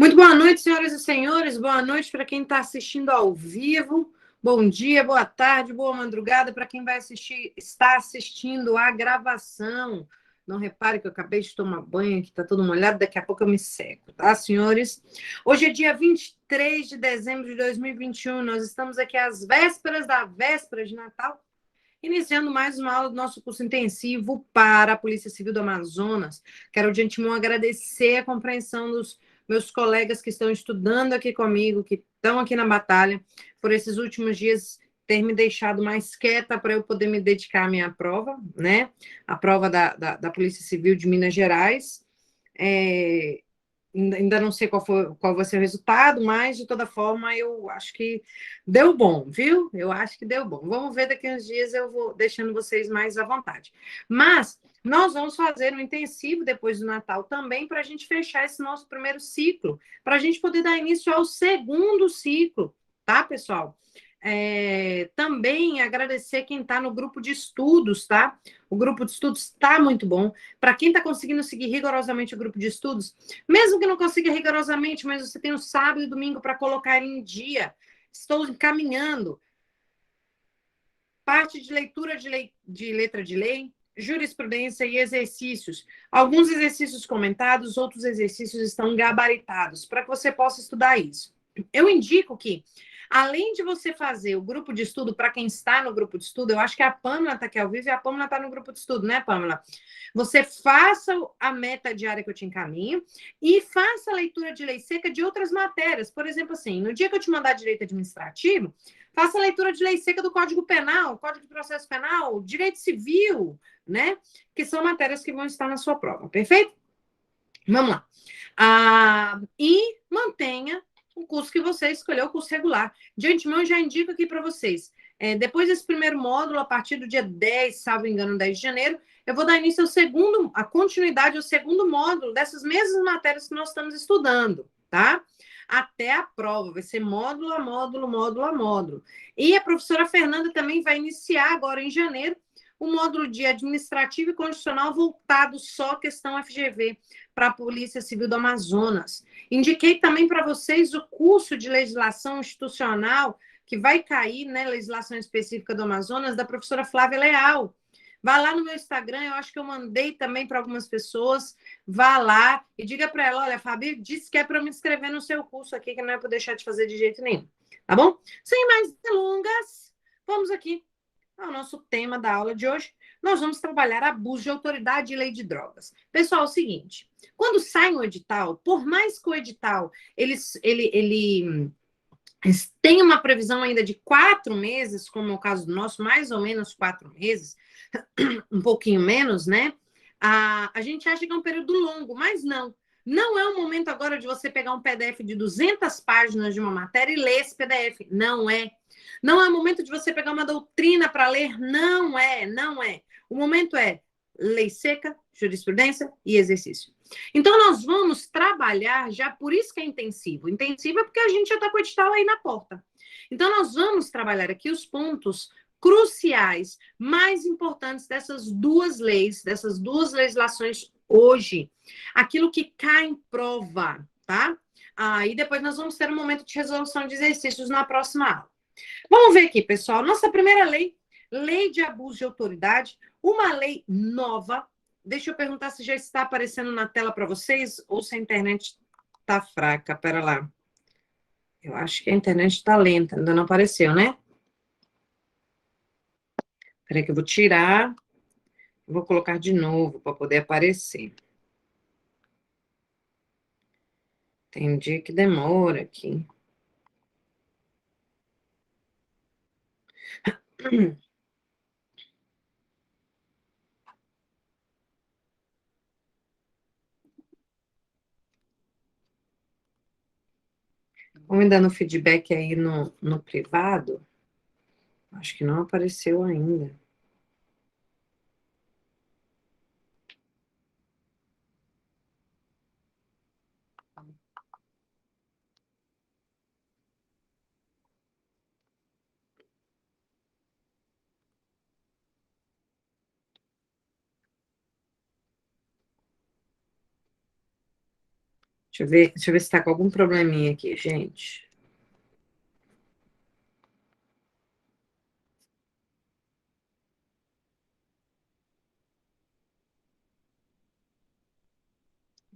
Muito boa noite, senhoras e senhores. Boa noite para quem está assistindo ao vivo. Bom dia, boa tarde, boa madrugada para quem vai assistir, está assistindo a gravação. Não repare que eu acabei de tomar banho, que está todo molhado, daqui a pouco eu me seco, tá, senhores? Hoje é dia 23 de dezembro de 2021. Nós estamos aqui às vésperas da véspera de Natal, iniciando mais uma aula do nosso curso intensivo para a Polícia Civil do Amazonas. Quero de antemão agradecer a compreensão dos meus colegas que estão estudando aqui comigo, que estão aqui na batalha, por esses últimos dias ter me deixado mais quieta para eu poder me dedicar à minha prova, né? A prova da Polícia Civil de Minas Gerais. Ainda não sei qual vai ser o resultado, mas de toda forma eu acho que deu bom, viu? Eu acho que deu bom. Vamos ver daqui a uns dias, eu vou deixando vocês mais à vontade. Mas nós vamos fazer um intensivo depois do Natal também para a gente fechar esse nosso primeiro ciclo, para a gente poder dar início ao segundo ciclo, tá, pessoal? Também agradecer quem está no grupo de estudos, tá? O grupo de estudos está muito bom. Para quem está conseguindo seguir rigorosamente o grupo de estudos, mesmo que não consiga rigorosamente, mas você tem o sábado e domingo para colocar em dia. Estou encaminhando parte de leitura de letra de lei, jurisprudência e exercícios. Alguns exercícios comentados, outros exercícios estão gabaritados, para que você possa estudar isso. Eu indico que, além de você fazer o grupo de estudo, para quem está no grupo de estudo, eu acho que a Pâmela está aqui ao vivo e a Pâmela está no grupo de estudo, né, Pâmela? Você faça a meta diária que eu te encaminho e faça a leitura de lei seca de outras matérias. Por exemplo, assim, no dia que eu te mandar direito administrativo, faça a leitura de lei seca do Código Penal, Código de Processo Penal, Direito Civil, né? Que são matérias que vão estar na sua prova, perfeito? Vamos lá. E mantenha o curso que você escolheu, o curso regular. De antemão, eu já indico aqui para vocês. Depois desse primeiro módulo, a partir do dia 10, salvo engano, 10 de janeiro, eu vou dar início ao segundo, a continuidade ao segundo módulo dessas mesmas matérias que nós estamos estudando, tá? Até a prova, vai ser módulo a módulo, módulo a módulo. E a professora Fernanda também vai iniciar agora em janeiro o módulo de administrativo e constitucional voltado só à questão FGV para a Polícia Civil do Amazonas. Indiquei também para vocês o curso de legislação institucional que vai cair, né, legislação específica do Amazonas, da professora Flávia Leal. Vá lá no meu Instagram, eu acho que eu mandei também para algumas pessoas. Vá lá e diga para ela: olha, a Fabi disse que é para me inscrever no seu curso aqui, que não é para deixar de fazer de jeito nenhum. Tá bom? Sem mais delongas, vamos aqui ao nosso tema da aula de hoje. Nós vamos trabalhar abuso de autoridade e lei de drogas. Pessoal, é o seguinte: quando sai um edital, por mais que o edital ele tem uma previsão ainda de 4 meses, como é o caso do nosso, mais ou menos 4 meses, um pouquinho menos, né? A gente acha que é um período longo, mas não. Não é o momento agora de você pegar um PDF de 200 páginas de uma matéria e ler esse PDF. Não é. Não é o momento de você pegar uma doutrina para ler. Não é, não é. O momento é lei seca, jurisprudência e exercício. Então, nós vamos trabalhar já, por isso que é intensivo. Intensivo é porque a gente já está com o edital aí na porta. Então, nós vamos trabalhar aqui os pontos cruciais, mais importantes dessas duas leis, dessas duas legislações hoje. Aquilo que cai em prova, tá? E depois nós vamos ter um momento de resolução de exercícios na próxima aula. Vamos ver aqui, pessoal. Nossa primeira lei, lei de abuso de autoridade, uma lei nova. Deixa eu perguntar se já está aparecendo na tela para vocês ou se a internet está fraca. Pera lá. Eu acho que a internet está lenta, ainda não apareceu, né? Peraí que eu vou tirar. Vou colocar de novo para poder aparecer. Tem dia que demora aqui. Vamos me dando feedback aí no privado. Acho que não apareceu ainda. Deixa eu ver se está com algum probleminha aqui, gente.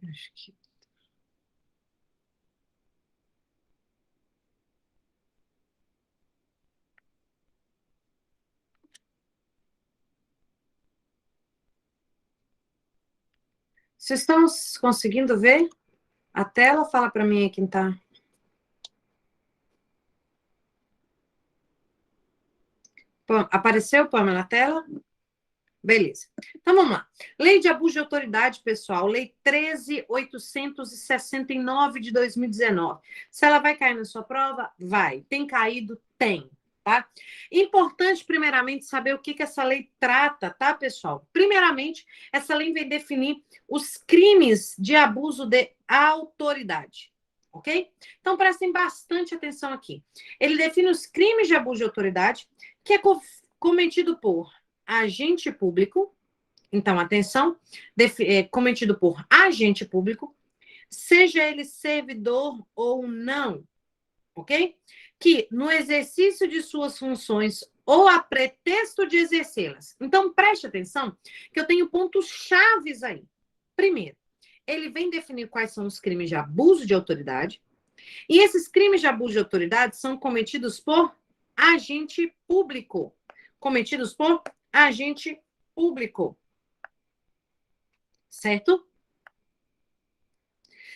Acho que... Vocês estão conseguindo ver a tela? Fala para mim aí quem tá. Apareceu, Pamela, na tela? Beleza. Então, vamos lá. Lei de abuso de autoridade, pessoal. Lei 13.869 de 2019. Se ela vai cair na sua prova? Vai. Tem caído? Tem. Tá? Importante, primeiramente, saber o que essa lei trata, tá, pessoal? Primeiramente, essa lei vai definir os crimes de abuso de autoridade. Ok? Então, prestem bastante atenção aqui. Ele define os crimes de abuso de autoridade, que é cometido por agente público, então, atenção, cometido por agente público, seja ele servidor ou não, ok? Que no exercício de suas funções ou a pretexto de exercê-las. Então, preste atenção que eu tenho pontos chaves aí. Primeiro, ele vem definir quais são os crimes de abuso de autoridade, e esses crimes de abuso de autoridade são cometidos por agente público. Cometidos por agente público. Certo?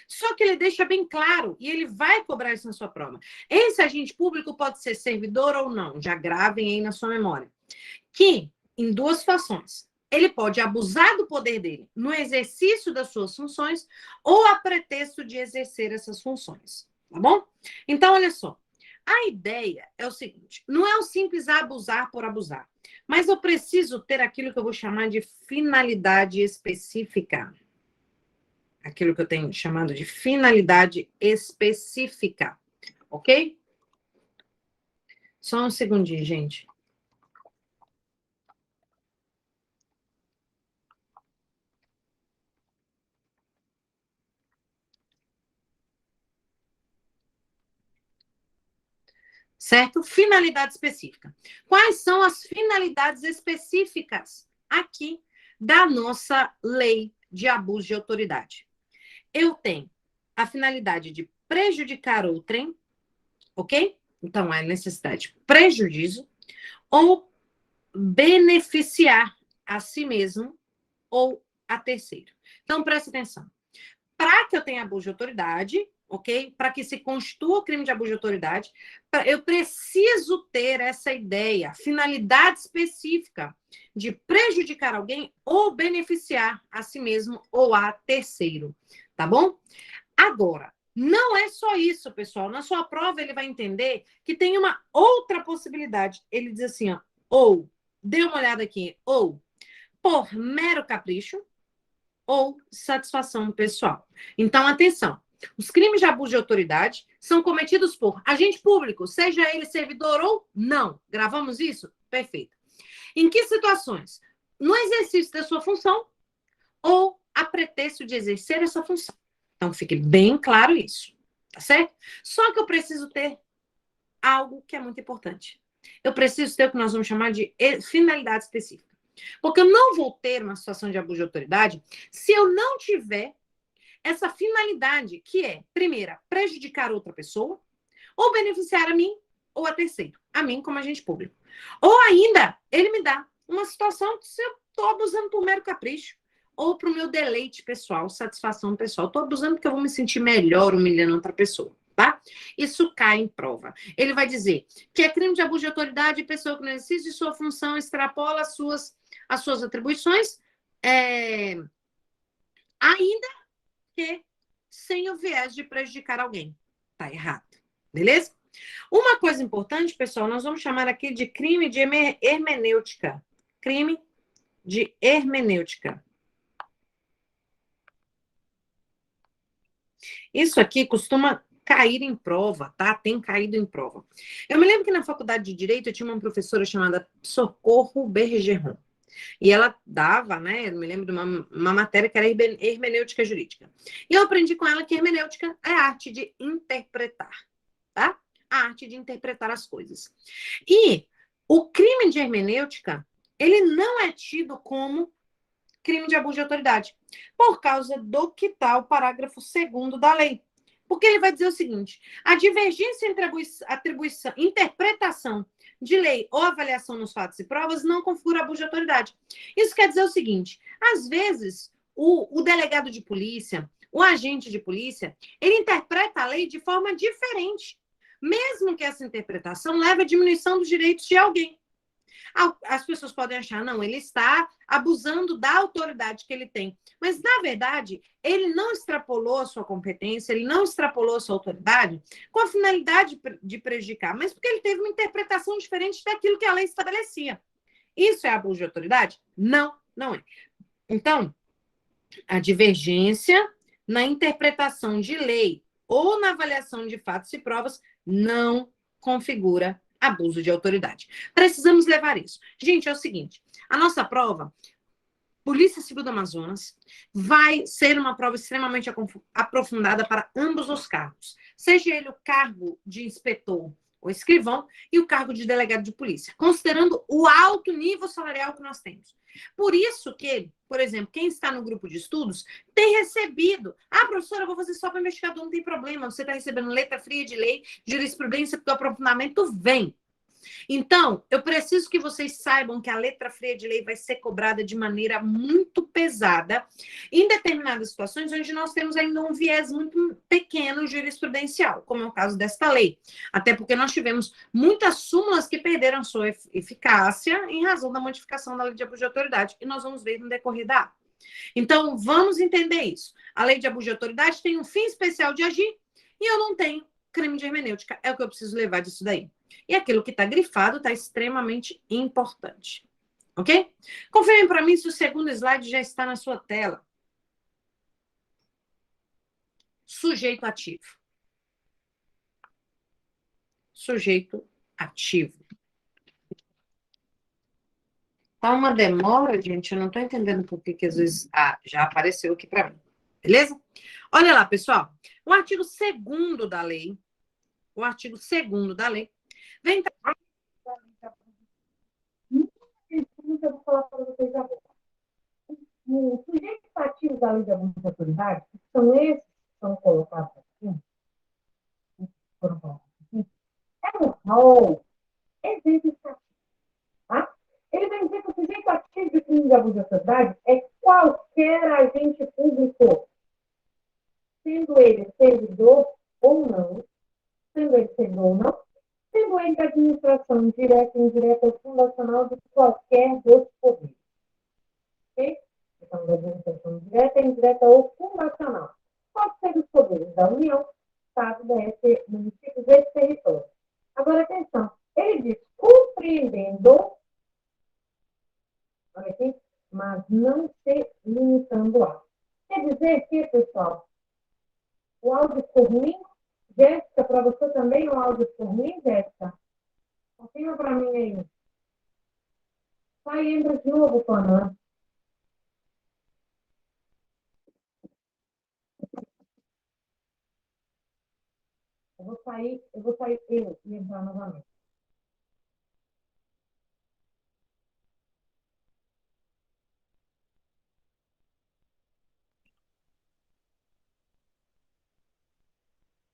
Só que ele deixa bem claro, e ele vai cobrar isso na sua prova. Esse agente público pode ser servidor ou não, já gravem aí na sua memória. Que, em duas situações, ele pode abusar do poder dele no exercício das suas funções ou a pretexto de exercer essas funções. Tá bom? Então, olha só. A ideia é o seguinte, não é o simples abusar por abusar, mas eu preciso ter aquilo que eu vou chamar de finalidade específica. Aquilo que eu tenho chamado de finalidade específica, ok? Só um segundinho, gente. Certo? Finalidade específica. Quais são as finalidades específicas aqui da nossa lei de abuso de autoridade? Eu tenho a finalidade de prejudicar outrem, ok? Então, é necessidade de prejuízo ou beneficiar a si mesmo ou a terceiro. Então, preste atenção. Para que eu tenha abuso de autoridade, ok? Para que se constitua o crime de abuso de autoridade, eu preciso ter essa ideia, finalidade específica de prejudicar alguém ou beneficiar a si mesmo ou a terceiro, tá bom? Agora, não é só isso, pessoal. Na sua prova, ele vai entender que tem uma outra possibilidade. Ele diz assim, ó, ou, dê uma olhada aqui, ou por mero capricho, ou satisfação pessoal. Então, atenção. Os crimes de abuso de autoridade são cometidos por agente público, seja ele servidor ou não. Gravamos isso? Perfeito. Em que situações? No exercício da sua função ou a pretexto de exercer essa função. Então, fique bem claro isso, tá certo? Só que eu preciso ter algo que é muito importante. Eu preciso ter o que nós vamos chamar de finalidade específica. Porque eu não vou ter uma situação de abuso de autoridade se eu não tiver essa finalidade, que é, primeira, prejudicar outra pessoa, ou beneficiar a mim ou a terceiro, a mim como agente público. Ou ainda, ele me dá uma situação se eu estou abusando por mero capricho, ou para o meu deleite pessoal, satisfação pessoal. Estou abusando porque eu vou me sentir melhor humilhando outra pessoa. Tá? Isso cai em prova. Ele vai dizer que é crime de abuso de autoridade e pessoa que no exercício de sua função extrapola as suas atribuições, ainda que sem o viés de prejudicar alguém. Tá errado. Beleza? Uma coisa importante, pessoal, nós vamos chamar aqui de crime de hermenêutica. Crime de hermenêutica. Isso aqui costuma cair em prova, tá? Tem caído em prova. Eu me lembro que na faculdade de Direito eu tinha uma professora chamada Socorro Bergeron. E ela dava, né? Eu me lembro de uma matéria que era hermenêutica jurídica. E eu aprendi com ela que hermenêutica é a arte de interpretar, tá? A arte de interpretar as coisas. E o crime de hermenêutica, ele não é tido como crime de abuso de autoridade, por causa do que está o parágrafo 2º da lei. Porque ele vai dizer o seguinte: a divergência entre atribuição, interpretação de lei ou avaliação nos fatos e provas não configura abuso de autoridade. Isso quer dizer o seguinte: às vezes, o delegado de polícia, o agente de polícia, ele interpreta a lei de forma diferente, mesmo que essa interpretação leve à diminuição dos direitos de alguém. As pessoas podem achar, não, ele está abusando da autoridade que ele tem. Mas, na verdade, ele não extrapolou a sua competência, ele não extrapolou a sua autoridade com a finalidade de prejudicar, mas porque ele teve uma interpretação diferente daquilo que a lei estabelecia. Isso é abuso de autoridade? Não, não é. Então, a divergência na interpretação de lei ou na avaliação de fatos e provas não configura abuso de autoridade. Precisamos levar isso. Gente, é o seguinte, a nossa prova, Polícia Civil do Amazonas, vai ser uma prova extremamente aprofundada para ambos os cargos, seja ele o cargo de inspetor ou escrivão e o cargo de delegado de polícia, considerando o alto nível salarial que nós temos. Por isso que, por exemplo, quem está no grupo de estudos tem recebido. Ah, professora, eu vou fazer só para investigador, não tem problema. Você está recebendo letra fria de lei, jurisprudência, porque o aprofundamento vem. Então, eu preciso que vocês saibam que a letra fria de lei vai ser cobrada de maneira muito pesada em determinadas situações onde nós temos ainda um viés muito pequeno jurisprudencial, como é o caso desta lei. Até porque nós tivemos muitas súmulas que perderam sua eficácia em razão da modificação da lei de abuso de autoridade, e nós vamos ver no decorrer da aula. Então, vamos entender isso. A lei de abuso de autoridade tem um fim especial de agir e eu não tenho crime de hermenêutica. É o que eu preciso levar disso daí. E aquilo que está grifado está extremamente importante. Ok? Confirmem para mim se o segundo slide já está na sua tela. Sujeito ativo. Sujeito ativo. Tá uma demora, gente. Eu não estou entendendo por que às vezes... Ah, já apareceu aqui para mim. Beleza? Olha lá, pessoal. O artigo 2º da lei. O artigo 2º da lei vem... Eu vou falar para vocês agora. Os sujeitos ativos da lei de abuso de autoridade, que são esses que são colocados aqui, é um rol exemplificativo, tá? Ele vai dizer que o sujeito ativo de crime de abuso de autoridade é qualquer agente público, sendo ele servidor ou não, sendo ele servidor ou não, sendo ele da administração direta, indireta ou fundacional de qualquer dos poderes. Ok? Então, da administração direta, indireta ou fundacional. Pode ser dos poderes da União, Estado, DF, municípios e território. Agora, atenção, ele diz compreendendo, olha aqui, mas não se limitando a. Quer dizer que, pessoal, o áudio por mim, Jéssica, para você também o áudio por mim, Jéssica? Confirma para mim aí. Sai e entra de novo, Pana. Eu vou sair eu e entrar novamente.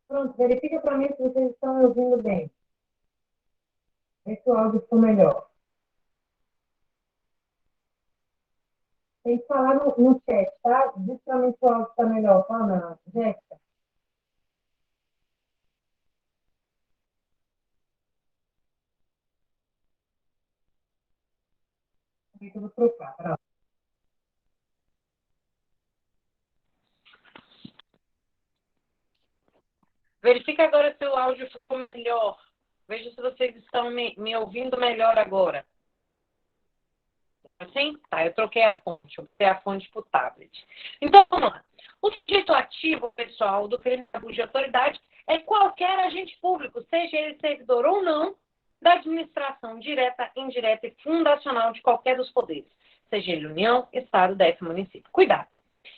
Pronto, verifica para mim se vocês estão me ouvindo bem. Vê se o áudio ficou melhor. Tem que falar no chat, tá? Diz para mim se o áudio está melhor. Fala, Jéssica. Eu vou trocar. Pera. Verifica agora se o áudio ficou melhor. Veja se vocês estão me ouvindo melhor agora. Assim? Tá, eu troquei a fonte. Eu botei a fonte para o tablet. Então, vamos lá. O sujeito ativo, pessoal, do crime de abuso de autoridade é qualquer agente público, seja ele servidor ou não, da administração direta, indireta e fundacional de qualquer dos poderes, seja ele União, Estado, DF, município. Cuidado.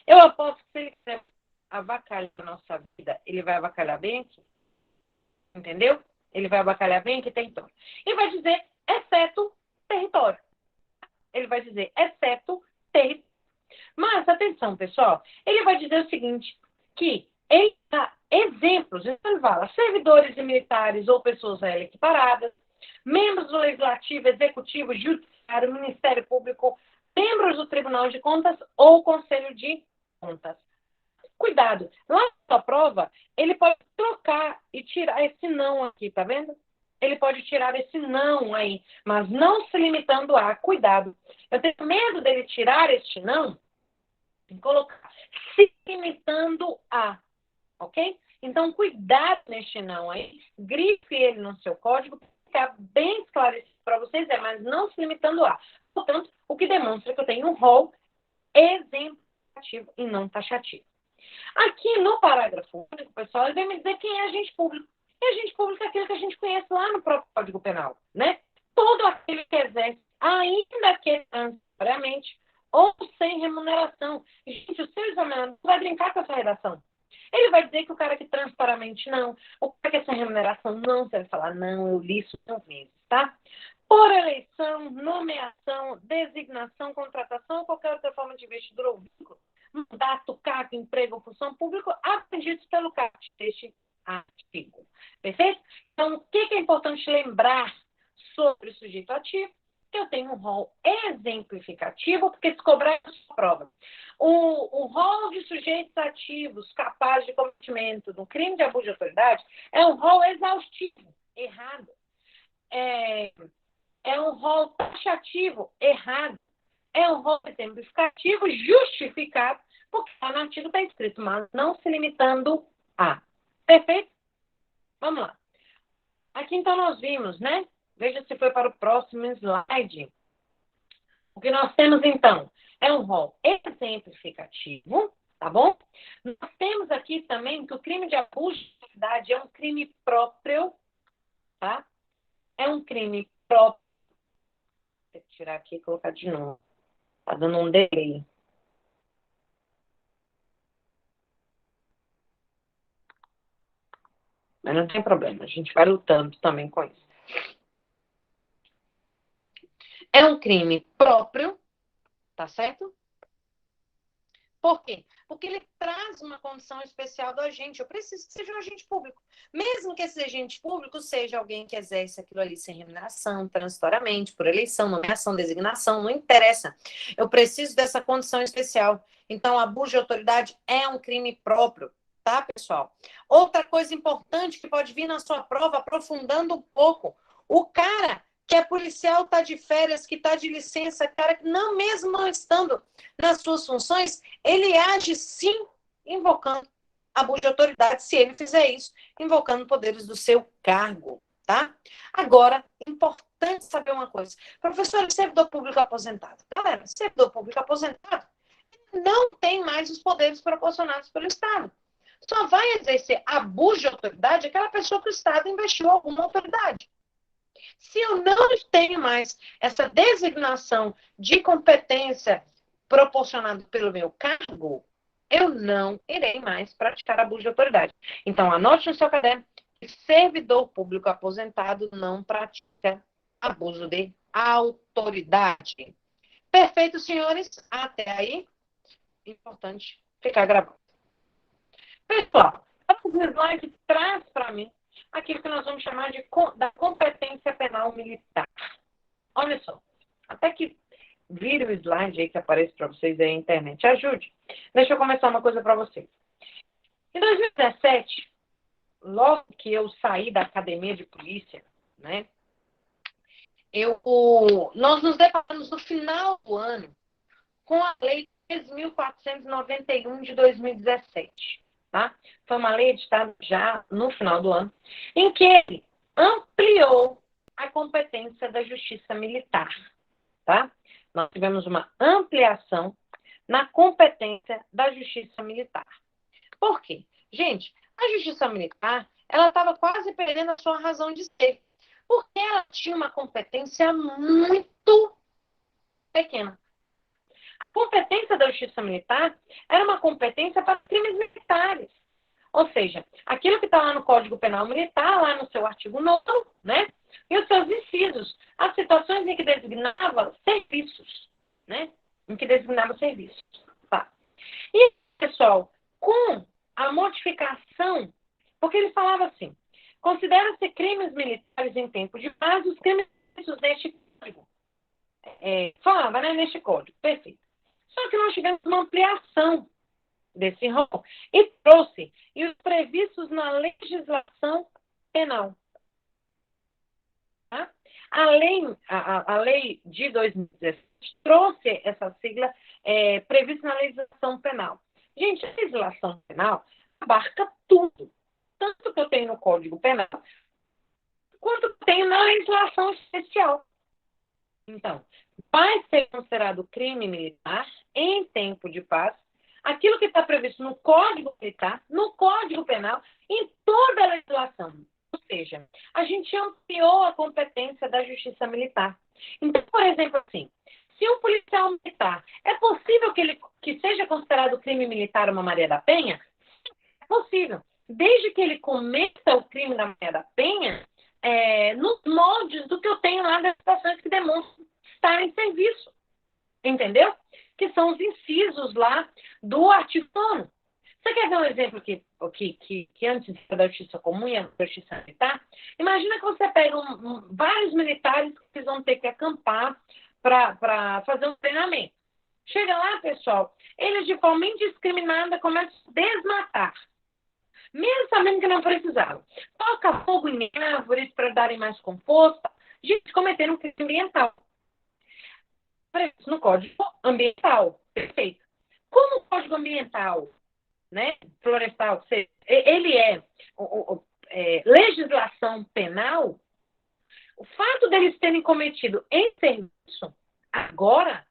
Eu aposto que se ele quiser avacalhar a nossa vida, ele vai avacalhar bem aqui. Entendeu? Ele vai avacalhar bem aqui território. E vai dizer, exceto território. Ele vai dizer, exceto território. Mas, atenção, pessoal, ele vai dizer o seguinte, que ele dá exemplos, então ele fala, servidores e militares ou pessoas a ela equiparadas, membros do Legislativo, Executivo, Judiciário, Ministério Público, membros do Tribunal de Contas ou Conselho de Contas. Cuidado, lá na sua prova, ele pode trocar e tirar esse não aqui, tá vendo? Ele pode tirar esse não aí, mas não se limitando a, cuidado. Eu tenho medo dele tirar este não e colocar se limitando a, ok? Então, cuidado neste não aí, grife ele no seu código, para ficar bem esclarecido para vocês, mas não se limitando a. Portanto, o que demonstra que eu tenho um rol exemplificativo e não taxativo. Aqui no parágrafo único, pessoal, ele vem me dizer quem é agente público. E agente público é aquele que a gente conhece lá no próprio Código Penal, né? Todo aquele que exerce, ainda que transitoriamente, ou sem remuneração. Gente, o seu examinador vai brincar com essa redação. Ele vai dizer que o cara que transitoriamente não, o cara que sem remuneração não, você vai falar, não, eu li isso 5 vezes, tá? Por eleição, nomeação, designação, contratação ou qualquer outra forma de investidura ou vínculo, mandato, cargo, emprego ou função pública atendidos pelo CAPT deste artigo. Perfeito? Então, o que é importante lembrar sobre o sujeito ativo? Que eu tenho um rol exemplificativo, porque se cobrar é sua prova. O rol de sujeitos ativos capazes de cometimento do crime de abuso de autoridade é um rol exaustivo, errado. É um rol taxativo, errado. É um rol exemplificativo, justificado, porque lá no artigo está escrito, mas não se limitando a. Perfeito? Vamos lá. Aqui, então, nós vimos, né? Veja se foi para o próximo slide. O que nós temos, então, é um rol exemplificativo, tá bom? Nós temos aqui também que o crime de abuso de autoridade é um crime próprio, tá? É um crime próprio. Vou tirar aqui e colocar de novo. Tá dando um delay. Mas não tem problema, a gente vai lutando também com isso. É um crime próprio, tá certo? Por quê? Porque ele traz uma condição especial do agente. Eu preciso que seja um agente público. Mesmo que esse agente público seja alguém que exerce aquilo ali sem remuneração, transitoriamente, por eleição, nomeação, designação, não interessa. Eu preciso dessa condição especial. Então, abuso de autoridade é um crime próprio, tá, pessoal? Outra coisa importante que pode vir na sua prova, aprofundando um pouco. O cara que é policial, está de férias, que está de licença, cara, que não, mesmo não estando nas suas funções, ele age sim invocando abuso de autoridade, se ele fizer isso, invocando poderes do seu cargo, tá? Agora, importante saber uma coisa. Professor, servidor público aposentado. Galera, servidor público aposentado não tem mais os poderes proporcionados pelo Estado. Só vai exercer abuso de autoridade aquela pessoa que o Estado investiu alguma autoridade. Se eu não tenho mais essa designação de competência proporcionada pelo meu cargo, eu não irei mais praticar abuso de autoridade. Então, anote no seu caderno que servidor público aposentado não pratica abuso de autoridade. Perfeito, senhores? Até aí, importante ficar gravado. Pessoal, o slide traz para mim aquilo que nós vamos chamar da competência penal militar. Olha só, até que vire o slide aí que aparece para vocês aí na internet. Ajude. Deixa eu começar uma coisa para vocês. Em 2017, logo que eu saí da academia de polícia, né, nós nos deparamos no final do ano com a Lei 3.491 de 2017. Tá? Foi uma lei editada já no final do ano, em que ele ampliou a competência da justiça militar. Tá? Nós tivemos uma ampliação na competência da justiça militar. Por quê? Gente, a justiça militar, ela estava quase perdendo a sua razão de ser. Porque ela tinha uma competência muito pequena. A competência da justiça militar era uma competência para crimes militares. Ou seja, aquilo que está lá no Código Penal Militar, lá no seu artigo 9º, né? E os seus incisos, as situações em que designava serviços, né? Em que designava serviços. Tá. E, pessoal, com a modificação, porque ele falava assim, considera-se crimes militares em tempo de paz os crimes neste código. Falava, né, neste código, perfeito. Só que nós tivemos uma ampliação desse rol e trouxe e os previstos na legislação penal. Tá? A lei de 2017 trouxe essa sigla prevista na legislação penal. Gente, a legislação penal abarca tudo. Tanto que eu tenho no Código Penal, quanto eu tenho na legislação especial. Então, vai ser considerado crime militar em tempo de paz aquilo que está previsto no Código Militar, no Código Penal, em toda a legislação. Ou seja, a gente ampliou a competência da Justiça Militar. Então, por exemplo, assim, se um policial militar, é possível que seja considerado crime militar uma Maria da Penha? É possível. Desde que ele cometa o crime da Maria da Penha, nos moldes do que eu tenho lá das situações que demonstram estar em serviço. Entendeu? Que são os incisos lá do artigo 9º. Você quer ver um exemplo que antes da justiça comum e da justiça militar? Imagina que você pega vários militares que vão ter que acampar para fazer um treinamento. Chega lá, pessoal, eles de forma indiscriminada começam a desmatar. Mesmo sabendo que não precisavam. Toca fogo em árvores para darem mais conforto. Gente, cometeram um crime ambiental. No Código Ambiental. Perfeito. Como o Código Ambiental, né, florestal, ele é legislação penal, o fato deles terem cometido em serviço agora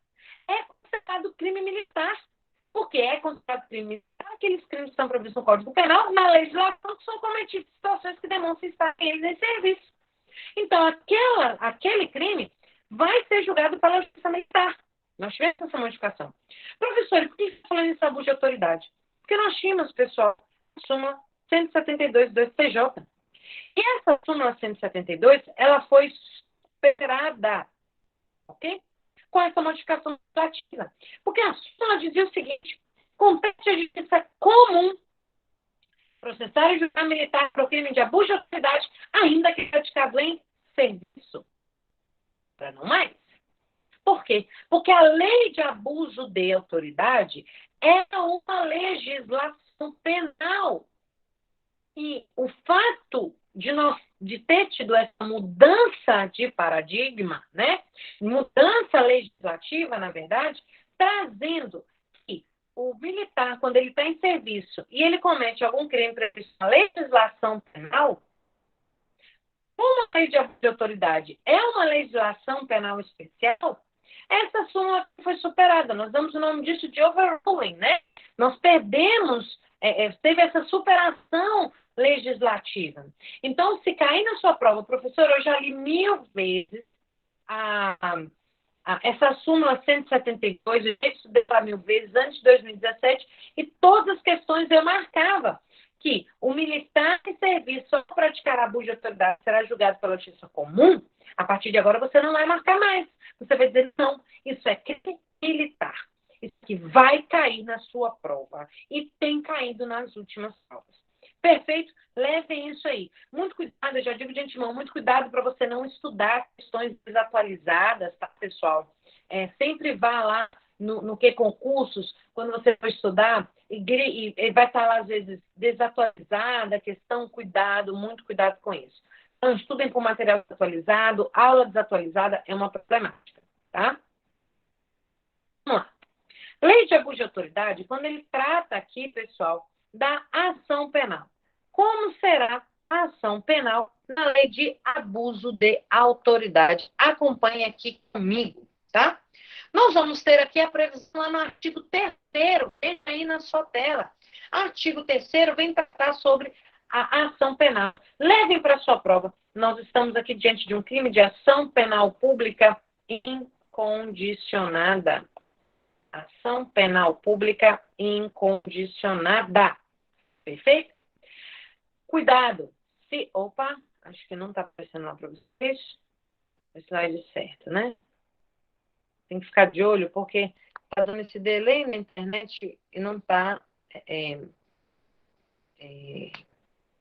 é considerado crime militar. Porque é considerado crime militar aqueles crimes que estão previstos no Código Penal, na legislação, que são cometidos em situações que demonstram estar eles em serviço. Então, aquele crime vai ser julgado pela Justiça Militar. Nós tivemos essa modificação. Professor, por que você está falando em abuso de autoridade? Porque nós tínhamos, pessoal, a súmula 172 do STJ. E essa súmula 172, ela foi superada, ok? Com essa modificação legislativa. Porque a súmula dizia o seguinte, compete à justiça comum processar e julgar militar por crime de abuso de autoridade, ainda que praticado em serviço. Para não mais. Por quê? Porque a lei de abuso de autoridade é uma legislação penal. E o fato de ter tido essa mudança de paradigma, né? Mudança legislativa, na verdade, trazendo que o militar, quando ele está em serviço e ele comete algum crime previsto na legislação penal, como a lei de abuso de autoridade é uma legislação penal especial, essa súmula foi superada. Nós damos o nome disso de overruling, né? Nós perdemos, teve essa superação legislativa. Então, se cair na sua prova, professor, eu já li 1000 vezes essa súmula 172, eu já estudei para 1000 vezes antes de 2017, e todas as questões eu marcava que o militar em serviço só praticar abuso de autoridade será julgado pela justiça comum. A partir de agora você não vai marcar mais. Você vai dizer, não, isso é crime militar. Isso que vai cair na sua prova. E tem caído nas últimas provas. Perfeito? Levem isso aí. Muito cuidado, eu já digo de antemão, muito cuidado para você não estudar questões desatualizadas, tá, pessoal? Sempre vá lá no que concursos, quando você for estudar, e vai estar lá, às vezes, desatualizada a questão, cuidado, muito cuidado com isso. Então, estudem por material desatualizado, aula desatualizada é uma problemática, tá? Vamos lá. Lei de abuso de autoridade, quando ele trata aqui, pessoal, da ação penal. Como será a ação penal na lei de abuso de autoridade? Acompanhe aqui comigo, tá? Nós vamos ter aqui a previsão lá no artigo 3º, vem aí na sua tela. Artigo 3º vem tratar sobre a ação penal. Levem para a sua prova. nós estamos aqui diante de um crime de ação penal pública incondicionada. Ação penal pública incondicionada. Perfeito? Cuidado. Se, opa, acho que não está aparecendo lá para vocês. O slide certo, né? Tem que ficar de olho, porque está dando esse delay na internet e não está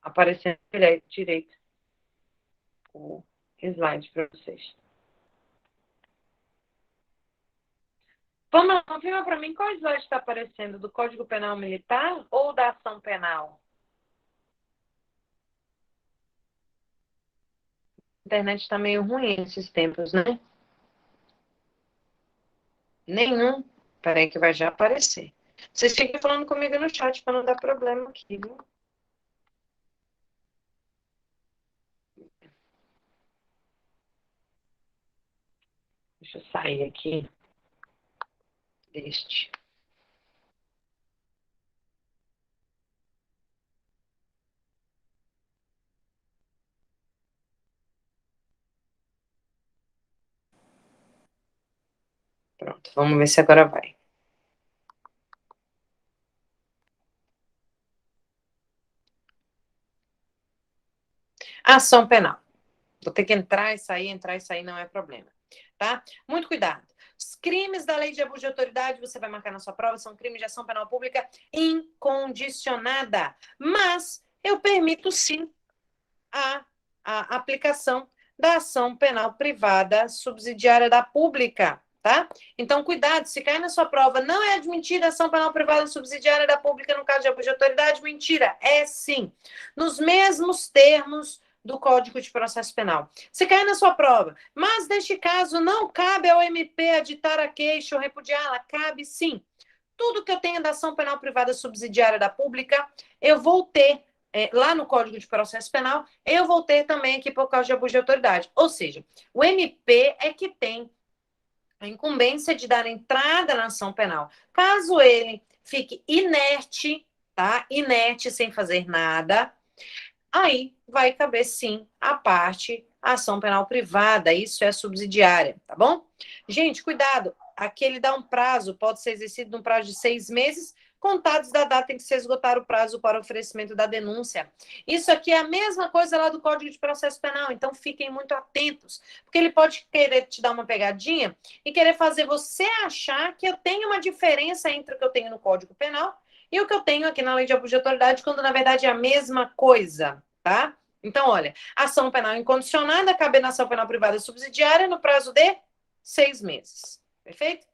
aparecendo direito o slide para vocês. Vamos lá, confirma para mim qual slide está aparecendo, do Código Penal Militar ou da ação penal? A internet está meio ruim nesses tempos, né? Nenhum. Peraí que vai já aparecer. Vocês ficam falando comigo no chat para não dar problema aqui, viu? Deixa eu sair aqui deste. Pronto, vamos ver se agora vai. Ação penal. Vou ter que entrar e sair não é problema, tá? Muito cuidado. Os crimes da lei de abuso de autoridade, você vai marcar na sua prova, são crimes de ação penal pública incondicionada. Mas eu permito, sim, a aplicação da ação penal privada subsidiária da pública, tá? Então, cuidado, se cair na sua prova, não é admitida a ação penal privada subsidiária da pública no caso de abuso de autoridade, mentira, é sim. Nos mesmos termos do Código de Processo Penal. Se cair na sua prova, mas neste caso não cabe ao MP aditar a queixa ou repudiá-la, cabe sim. Tudo que eu tenho da ação penal privada subsidiária da pública, eu vou ter lá no Código de Processo Penal, eu vou ter também aqui por causa de abuso de autoridade. Ou seja, o MP é que tem a incumbência de dar entrada na ação penal. Caso ele fique inerte, tá? Inerte, sem fazer nada, aí vai caber sim a ação penal privada, isso é subsidiária, tá bom? Gente, cuidado, aqui ele dá um prazo, pode ser exercido num prazo de 6 meses, contados da data em que se esgotar o prazo para oferecimento da denúncia. Isso aqui é a mesma coisa lá do Código de Processo Penal, então fiquem muito atentos, porque ele pode querer te dar uma pegadinha e querer fazer você achar que eu tenho uma diferença entre o que eu tenho no Código Penal e o que eu tenho aqui na Lei de Abuso de Autoridade, quando na verdade é a mesma coisa, tá? Então, olha, ação penal incondicionada, cabe na ação penal privada subsidiária no prazo de 6 meses. Perfeito?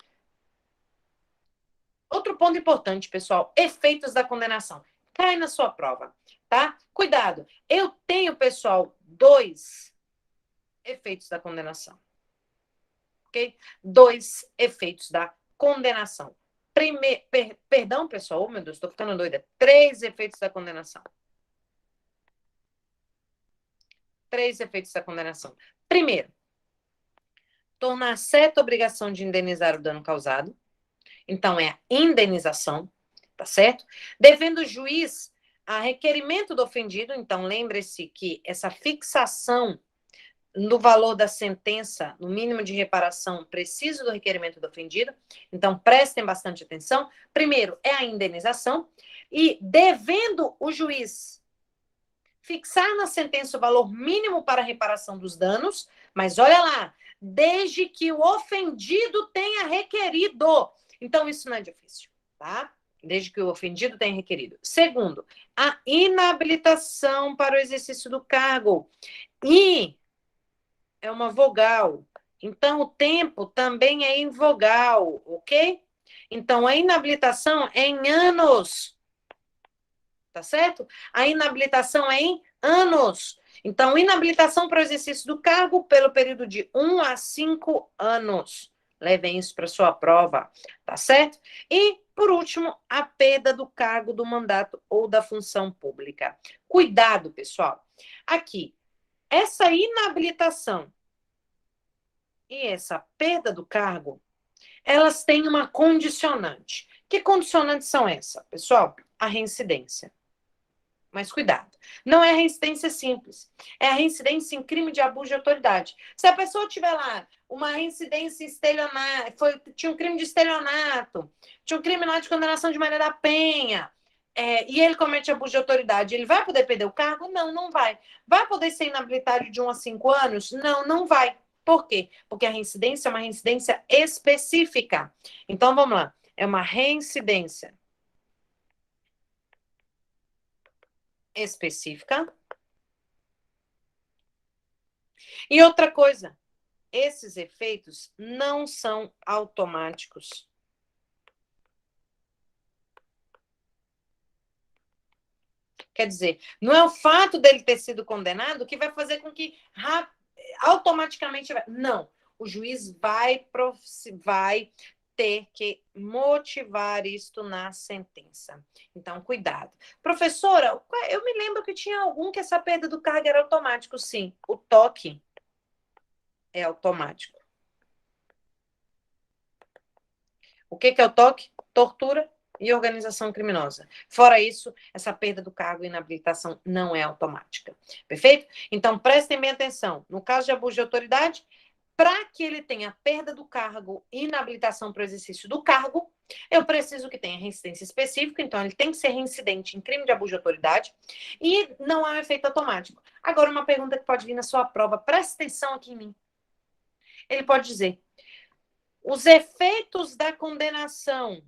Outro ponto importante, pessoal, efeitos da condenação. Cai na sua prova, tá? Cuidado. Eu tenho, pessoal, 2 efeitos da condenação. Ok? 2 efeitos da condenação. Perdão, pessoal, oh, meu Deus, estou ficando doida. 3 efeitos da condenação. 3 efeitos da condenação. Primeiro, tornar certa a obrigação de indenizar o dano causado. Então, é a indenização, tá certo? Devendo o juiz a requerimento do ofendido, então lembre-se que essa fixação no valor da sentença, no mínimo de reparação, precisa do requerimento do ofendido, então prestem bastante atenção. Primeiro, é a indenização, e devendo o juiz fixar na sentença o valor mínimo para a reparação dos danos, mas olha lá, desde que o ofendido tenha requerido. Então, isso não é de ofício, tá? Desde que o ofendido tenha requerido. Segundo, a inabilitação para o exercício do cargo. E é uma vogal. Então, o tempo também é em vogal, ok? Então, a inabilitação é em anos. Tá certo? A inabilitação é em anos. Então, inabilitação para o exercício do cargo pelo período de 1 a 5 anos. Levem isso para sua prova, tá certo? E, por último, a perda do cargo, do mandato ou da função pública. Cuidado, pessoal. Aqui, essa inabilitação e essa perda do cargo, elas têm uma condicionante. Que condicionantes são essas, pessoal? A reincidência. Mas cuidado, não é reincidência simples, é a reincidência em crime de abuso de autoridade. Se a pessoa tiver lá uma reincidência em estelionato, tinha um crime de estelionato, tinha um crime lá de condenação de Maria da Penha, e ele comete abuso de autoridade, ele vai poder perder o cargo? Não, não vai. Vai poder ser inabilitado de 1 a 5 anos? Não, não vai. Por quê? Porque a reincidência é uma reincidência específica. Então, vamos lá. É uma reincidência específica. E outra coisa, esses efeitos não são automáticos. Quer dizer, não é o fato dele ter sido condenado que vai fazer com que automaticamente... Não, o juiz vai ter que motivar isto na sentença. Então, cuidado. Professora, eu me lembro que tinha algum que essa perda do cargo era automático, sim. O toque é automático. O que é o toque? Tortura e organização criminosa. Fora isso, essa perda do cargo e inabilitação não é automática. Perfeito? Então, prestem bem atenção. No caso de abuso de autoridade, para que ele tenha perda do cargo e inabilitação para o exercício do cargo, eu preciso que tenha reincidência específica, então ele tem que ser reincidente em crime de abuso de autoridade e não há um efeito automático. Agora, uma pergunta que pode vir na sua prova, presta atenção aqui em mim. Ele pode dizer: os efeitos da condenação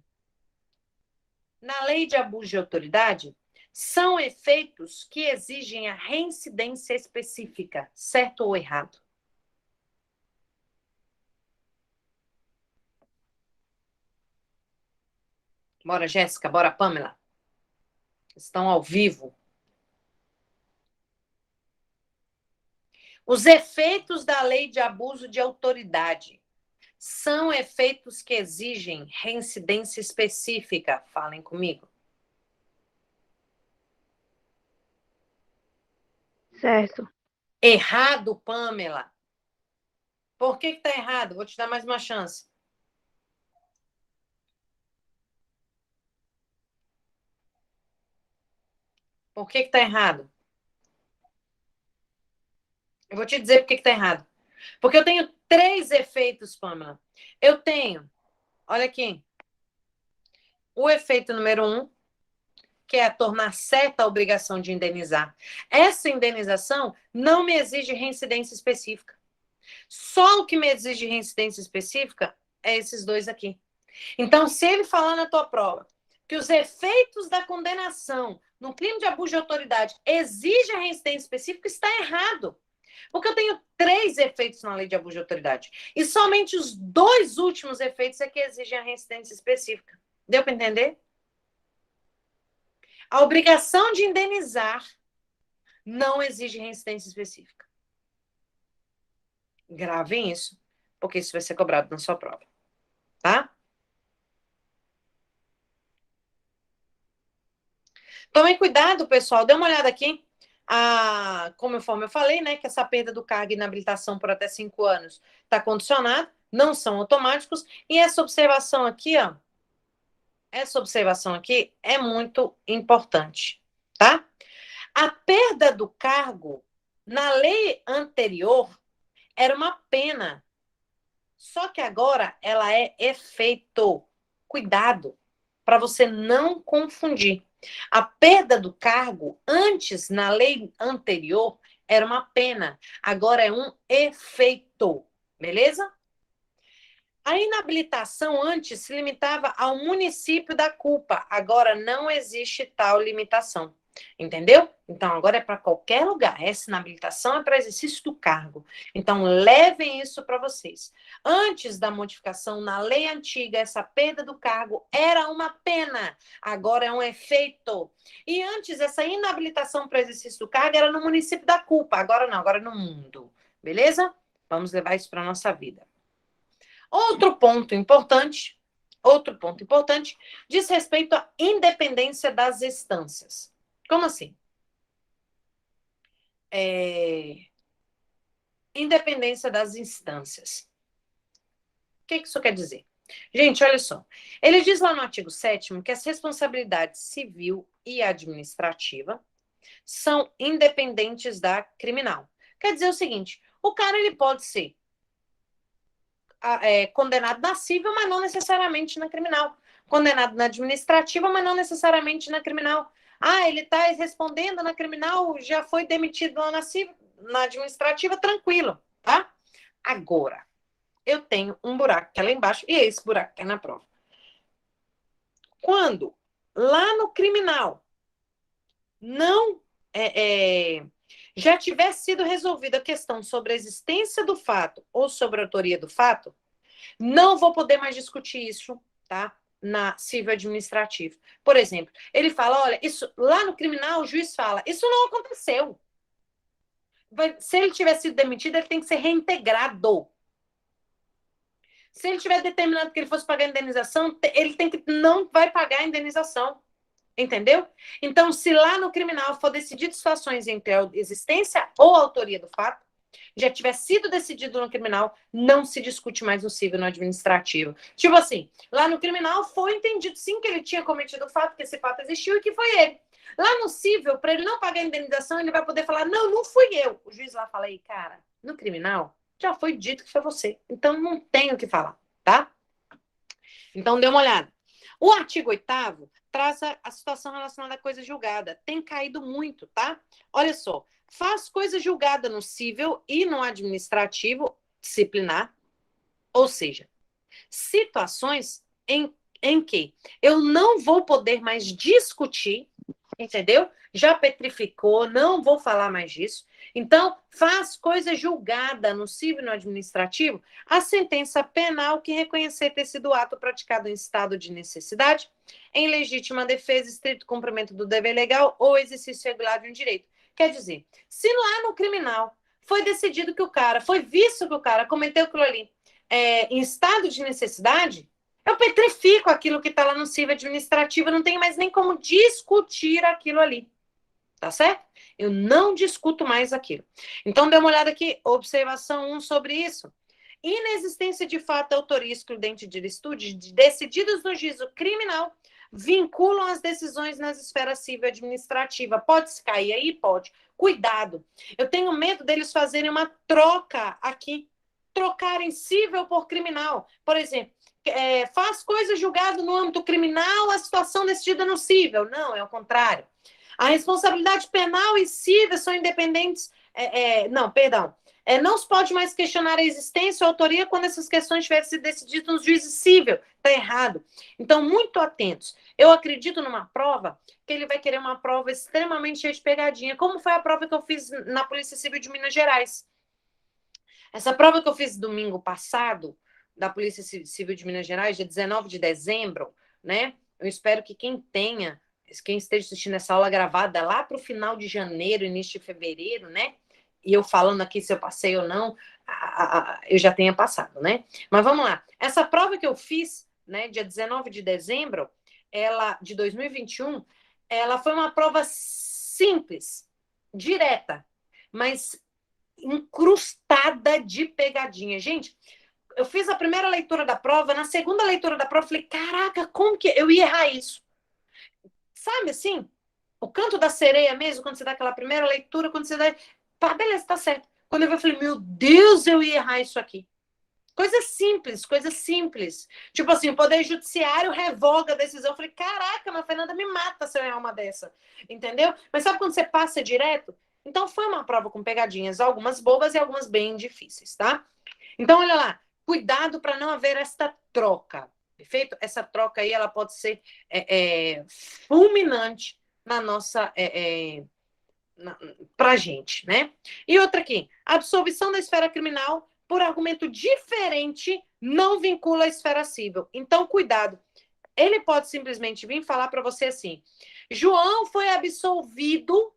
na lei de abuso de autoridade são efeitos que exigem a reincidência específica, certo ou errado? Bora, Jéssica, bora, Pamela. Estão ao vivo. Os efeitos da lei de abuso de autoridade são efeitos que exigem reincidência específica. Falem comigo. Certo. Errado, Pamela. Por que está errado? Vou te dar mais uma chance. Por que está errado? Eu vou te dizer por que está errado. Porque eu tenho 3 efeitos, Pamela. Eu tenho, olha aqui, o efeito número 1, que é tornar certa a obrigação de indenizar. Essa indenização não me exige reincidência específica. Só o que me exige reincidência específica é esses 2 aqui. Então, se ele falar na tua prova que os efeitos da condenação no crime de abuso de autoridade exigem a reincidência específica, está errado. Porque eu tenho 3 efeitos na lei de abuso de autoridade. E somente os 2 últimos efeitos é que exigem a reincidência específica. Deu para entender? A obrigação de indenizar não exige reincidência específica. Gravem isso, porque isso vai ser cobrado na sua prova. Tá? Tomem cuidado, pessoal. Dê uma olhada aqui. Conforme eu falei, né, que essa perda do cargo e inabilitação por até 5 anos está condicionada, não são automáticos. E essa observação aqui, ó, é muito importante, tá? A perda do cargo, na lei anterior, era uma pena. Só que agora ela é efeito. Cuidado, para você não confundir. A perda do cargo, antes, na lei anterior, era uma pena. Agora é um efeito. Beleza? A inabilitação antes se limitava ao município da culpa. Agora não existe tal limitação. Entendeu? Então, agora é para qualquer lugar. Essa inabilitação é para exercício do cargo. Então, levem isso para vocês. Antes da modificação na lei antiga, essa perda do cargo era uma pena. Agora é um efeito. E antes, essa inabilitação para exercício do cargo era no município da culpa. Agora não, agora é no mundo. Beleza? Vamos levar isso para a nossa vida. Outro ponto importante diz respeito à independência das instâncias. Como assim? Independência das instâncias. O que isso quer dizer? Gente, olha só. Ele diz lá no artigo 7º que as responsabilidades civil e administrativa são independentes da criminal. Quer dizer o seguinte, o cara ele pode ser condenado na civil, mas não necessariamente na criminal. Condenado na administrativa, mas não necessariamente na criminal. Ah, ele está respondendo na criminal, já foi demitido lá na civil, na administrativa, tranquilo, tá? Agora, eu tenho um buraco que é lá embaixo, e esse buraco que é na prova. Quando lá no criminal não já tivesse sido resolvida a questão sobre a existência do fato ou sobre a autoria do fato, não vou poder mais discutir isso, tá? Na civil administrativa. Por exemplo, ele fala, olha, isso lá no criminal o juiz fala, isso não aconteceu. Se ele tiver sido demitido, ele tem que ser reintegrado. Se ele tiver determinado que ele fosse pagar a indenização, ele não vai pagar a indenização. Entendeu? Então, se lá no criminal for decidido situações entre a existência ou a autoria do fato, já tiver sido decidido no criminal, não se discute mais no civil, no administrativo. Tipo assim, lá no criminal foi entendido sim que ele tinha cometido o fato, que esse fato existiu e que foi ele. Lá no civil, para ele não pagar a indenização, ele vai poder falar, não fui eu. O juiz lá fala aí, cara, no criminal já foi dito que foi você. Então não tem o que falar, tá? Então dê uma olhada. O artigo 8º traz a situação relacionada à coisa julgada. Tem caído muito, tá? Olha só, faz coisa julgada no civil e no administrativo disciplinar, ou seja, situações em que eu não vou poder mais discutir, entendeu? Já petrificou, não vou falar mais disso. Então, faz coisa julgada no civil e no administrativo, a sentença penal que reconhecer ter sido ato praticado em estado de necessidade, em legítima defesa, estrito cumprimento do dever legal ou exercício regular de um direito. Quer dizer, se lá no criminal foi decidido que o cara, foi visto que o cara cometeu aquilo ali em estado de necessidade, eu petrifico aquilo que está lá no civil administrativo, não tenho mais nem como discutir aquilo ali. Tá certo? Eu não discuto mais aquilo. Então, dê uma olhada aqui, observação 1 sobre isso. Inexistência de fato, autoria excludente de licitude, decididos no juízo criminal, vinculam as decisões nas esferas civil e administrativa. Pode-se cair aí? Pode. Cuidado. Eu tenho medo deles fazerem uma troca aqui. Trocarem civil por criminal. Por exemplo, faz coisa julgada no âmbito criminal, a situação decidida no civil. Não, é o contrário. A responsabilidade penal e civil são independentes. Não se pode mais questionar a existência ou a autoria quando essas questões tiverem sido decididas no juízo civil. Está errado. Então, muito atentos. Eu acredito numa prova que ele vai querer uma prova extremamente cheia de pegadinha, como foi a prova que eu fiz na Polícia Civil de Minas Gerais. Essa prova que eu fiz domingo passado, da Polícia Civil de Minas Gerais, dia 19 de dezembro, né? Eu espero que quem esteja assistindo essa aula gravada lá para o final de janeiro, início de fevereiro, né? E eu falando aqui se eu passei ou não, eu já tenha passado, né? Mas vamos lá. Essa prova que eu fiz, né, dia 19 de dezembro, de 2021, ela foi uma prova simples, direta, mas incrustada de pegadinha. Gente, eu fiz a primeira leitura da prova, na segunda leitura da prova, eu falei, caraca, como que eu ia errar isso? Sabe assim? O canto da sereia mesmo, quando você dá aquela primeira leitura, quando você dá. Tá, beleza, tá certo. Quando eu vi, eu falei, meu Deus, eu ia errar isso aqui. Coisa simples, coisa simples. Tipo assim, o Poder Judiciário revoga a decisão. Eu falei, caraca, mas a Fernanda me mata se eu errar uma dessa. Entendeu? Mas sabe quando você passa direto? Então foi uma prova com pegadinhas, algumas bobas e algumas bem difíceis, tá? Então, olha lá, cuidado para não haver esta troca. Perfeito? Essa troca aí, ela pode ser fulminante na nossa... pra gente, né? E outra aqui, a absolvição da esfera criminal por argumento diferente não vincula a esfera civil. Então, cuidado. Ele pode simplesmente vir falar para você assim, João foi absolvido,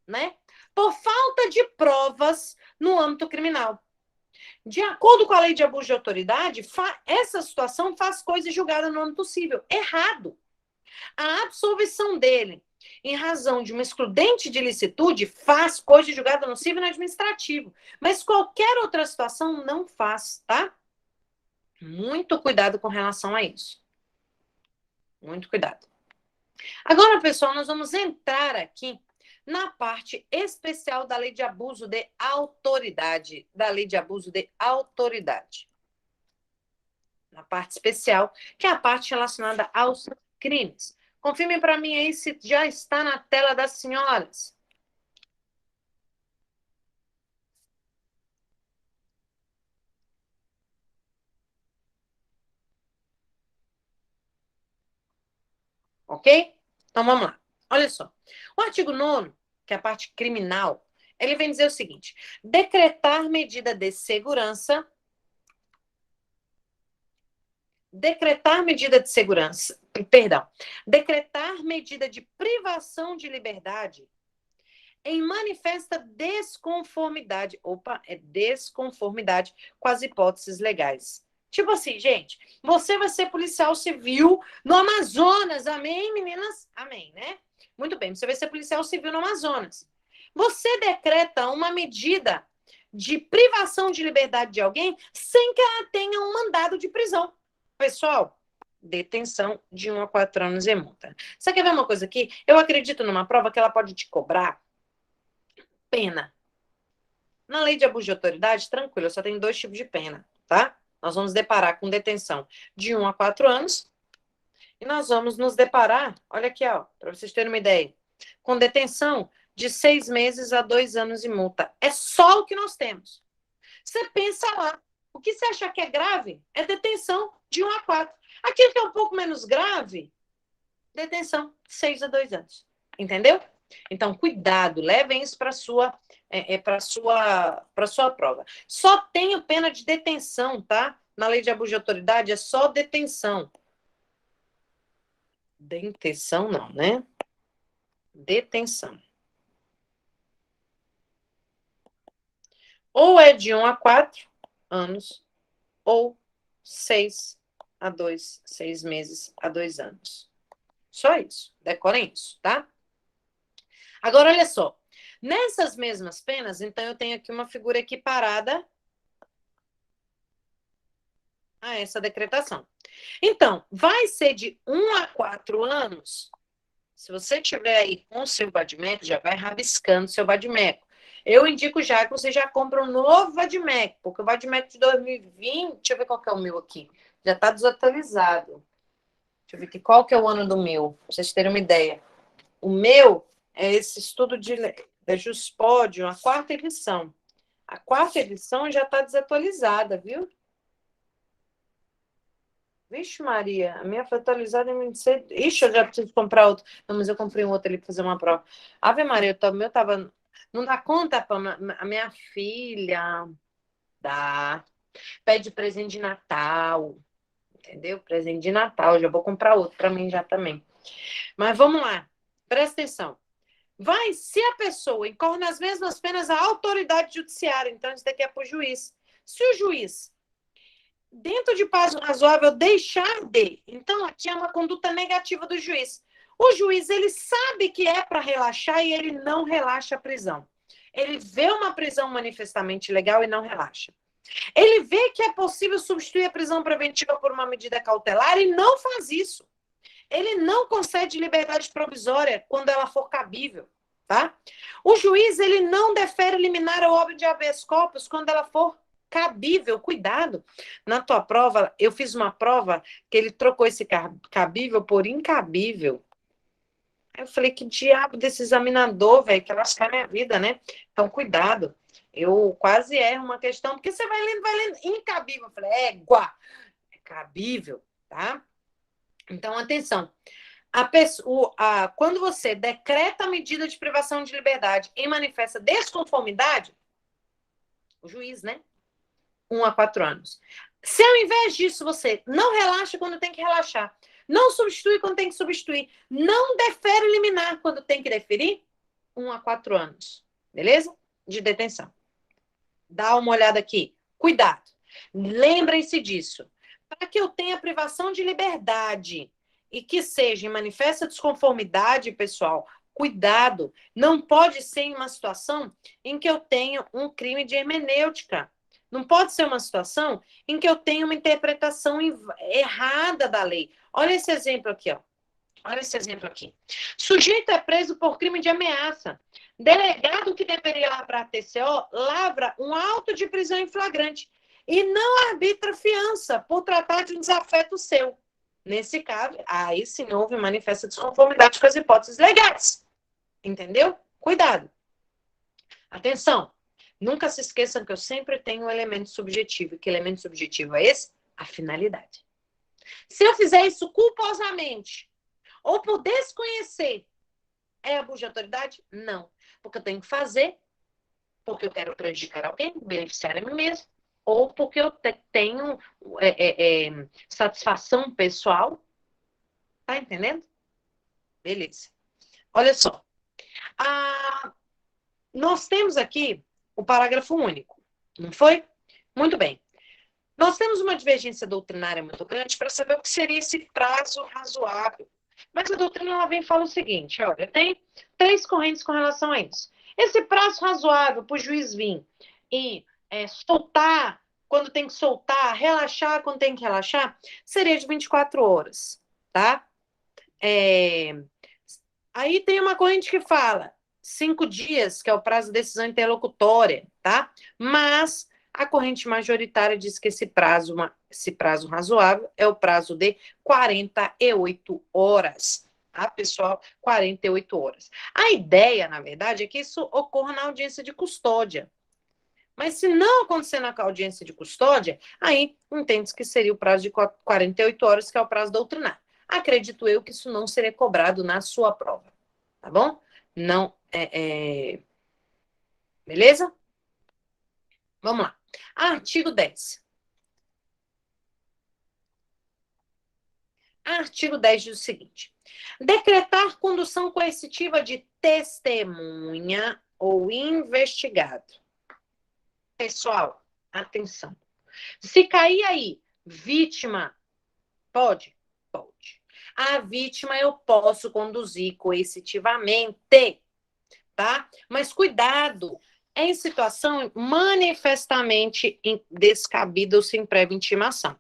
né, por falta de provas no âmbito criminal. De acordo com a lei de abuso de autoridade, essa situação faz coisa julgada no âmbito civil. Errado. A absolvição dele, em razão de uma excludente de licitude, faz coisa julgada no civil e no administrativo. Mas qualquer outra situação não faz, tá? Muito cuidado com relação a isso. Muito cuidado. Agora, pessoal, nós vamos entrar aqui na parte especial da lei de abuso de autoridade. Da lei de abuso de autoridade. Na parte especial, que é a parte relacionada aos crimes. Confirmem para mim aí se já está na tela das senhoras. Ok? Então vamos lá. Olha só. O artigo 9º, que é a parte criminal, ele vem dizer o seguinte: decretar medida de segurança. Decretar medida de segurança. Perdão. Decretar medida de privação de liberdade em manifesta desconformidade. Opa, é desconformidade com as hipóteses legais. Tipo assim, gente, você vai ser policial civil no Amazonas. Amém, meninas? Amém, né? Muito bem, você vai ser policial civil no Amazonas. Você decreta uma medida de privação de liberdade de alguém sem que ela tenha um mandado de prisão. Pessoal, detenção de 1 a 4 anos e multa. Você quer ver uma coisa aqui? Eu acredito numa prova que ela pode te cobrar pena. Na lei de abuso de autoridade, tranquilo, só tem 2 tipos de pena, tá? Nós vamos deparar com detenção de 1 a 4 anos e nós vamos nos deparar, olha aqui, ó, para vocês terem uma ideia, com detenção de 6 meses a 2 anos e multa. É só o que nós temos. Você pensa lá, o que você acha que é grave é detenção de 1 a 4. Aquilo que é um pouco menos grave, detenção de 6 a 2 anos. Entendeu? Então, cuidado, levem isso para sua prova. Só tenho pena de detenção, tá? Na lei de abuso de autoridade é só detenção. Detenção não, né? Detenção. Ou é de 1 a 4 anos, ou 6 meses a 2 anos. Só isso. Decorem isso, tá? Agora, olha só. Nessas mesmas penas, então, eu tenho aqui uma figura equiparada a essa decretação. Então, vai ser de 1 a 4 anos. Se você tiver aí com o seu vadimeco, já vai rabiscando o seu vadimeco. Eu indico já que você já compra um novo vadimeco, porque o vadimeco de 2020, deixa eu ver qual que é o meu aqui, já está desatualizado. Deixa eu ver aqui, qual que é o ano do meu, pra vocês terem uma ideia. O meu é esse estudo da Juspódio, a 4ª edição. A 4ª edição já está desatualizada, viu? Vixe, Maria, a minha foi atualizada em 26. Ixi, eu já preciso comprar outro. Não, mas eu comprei um outro ali para fazer uma prova. Ave Maria, o meu tava. Não dá conta, a minha filha dá. Pede presente de Natal. Entendeu? Presente de Natal. Já vou comprar outro para mim já também. Mas vamos lá. Presta atenção. Se a pessoa incorre nas mesmas penas, a autoridade judiciária. Então, isso daqui é para o juiz. Se o juiz dentro de prazo razoável, deixar de. Então, aqui é uma conduta negativa do juiz. O juiz, ele sabe que é para relaxar e ele não relaxa a prisão. Ele vê uma prisão manifestamente legal e não relaxa. Ele vê que é possível substituir a prisão preventiva por uma medida cautelar e não faz isso. Ele não concede liberdade provisória quando ela for cabível, tá? O juiz, ele não defere liminar ao óbito de habeas corpus quando ela for cabível, cuidado. Na tua prova, eu fiz uma prova que ele trocou esse cabível por incabível. Aí eu falei, que diabo desse examinador, velho, que lascar minha vida, né? Então, cuidado. Eu quase erro uma questão, porque você vai lendo, incabível. Eu falei, égua, é cabível, tá? Então, atenção. Quando você decreta a medida de privação de liberdade em manifesta desconformidade, o juiz, né? 1 a 4 anos. Se ao invés disso você não relaxa quando tem que relaxar, não substitui quando tem que substituir, não defere liminar quando tem que deferir, 1 a 4 anos. Beleza? De detenção. Dá uma olhada aqui. Cuidado. Lembrem-se disso. Para que eu tenha privação de liberdade e que seja em manifesta desconformidade, pessoal, cuidado. Não pode ser em uma situação em que eu tenho um crime de hermenêutica. Não pode ser uma situação em que eu tenho uma interpretação errada da lei. Olha esse exemplo aqui, ó. Olha esse exemplo aqui. Sujeito é preso por crime de ameaça. Delegado que deveria ir lá para a TCO lavra um auto de prisão em flagrante e não arbitra fiança por tratar de um desafeto seu. Nesse caso, aí sim houve manifesta desconformidade com as hipóteses legais. Entendeu? Cuidado. Atenção. Nunca se esqueçam que eu sempre tenho um elemento subjetivo. Que elemento subjetivo é esse? A finalidade. Se eu fizer isso culposamente ou por desconhecer, é abuso de autoridade? Não. Porque eu tenho que fazer, porque eu quero prejudicar alguém, beneficiar a mim mesmo, ou porque eu tenho satisfação pessoal. Tá entendendo? Beleza. Olha só. Nós temos aqui o parágrafo único, não foi? Muito bem. Nós temos uma divergência doutrinária muito grande para saber o que seria esse prazo razoável. Mas a doutrina ela vem e fala o seguinte, olha, tem 3 correntes com relação a isso. Esse prazo razoável para o juiz vir e soltar quando tem que soltar, relaxar quando tem que relaxar, seria de 24 horas, tá? Aí tem uma corrente que fala 5 dias, que é o prazo de decisão interlocutória, tá? Mas a corrente majoritária diz que esse prazo razoável é o prazo de 48 horas, tá, pessoal? 48 horas. A ideia, na verdade, é que isso ocorra na audiência de custódia. Mas se não acontecer na audiência de custódia, aí entende-se que seria o prazo de 48 horas, que é o prazo doutrinário. Acredito eu que isso não seria cobrado na sua prova, tá bom? Não, beleza? Vamos lá. Artigo 10. Artigo 10 diz o seguinte: decretar condução coercitiva de testemunha ou investigado. Pessoal, atenção. Se cair aí, vítima, pode? Pode. A vítima eu posso conduzir coercitivamente, tá? Mas cuidado, em situação manifestamente descabida ou sem prévia intimação.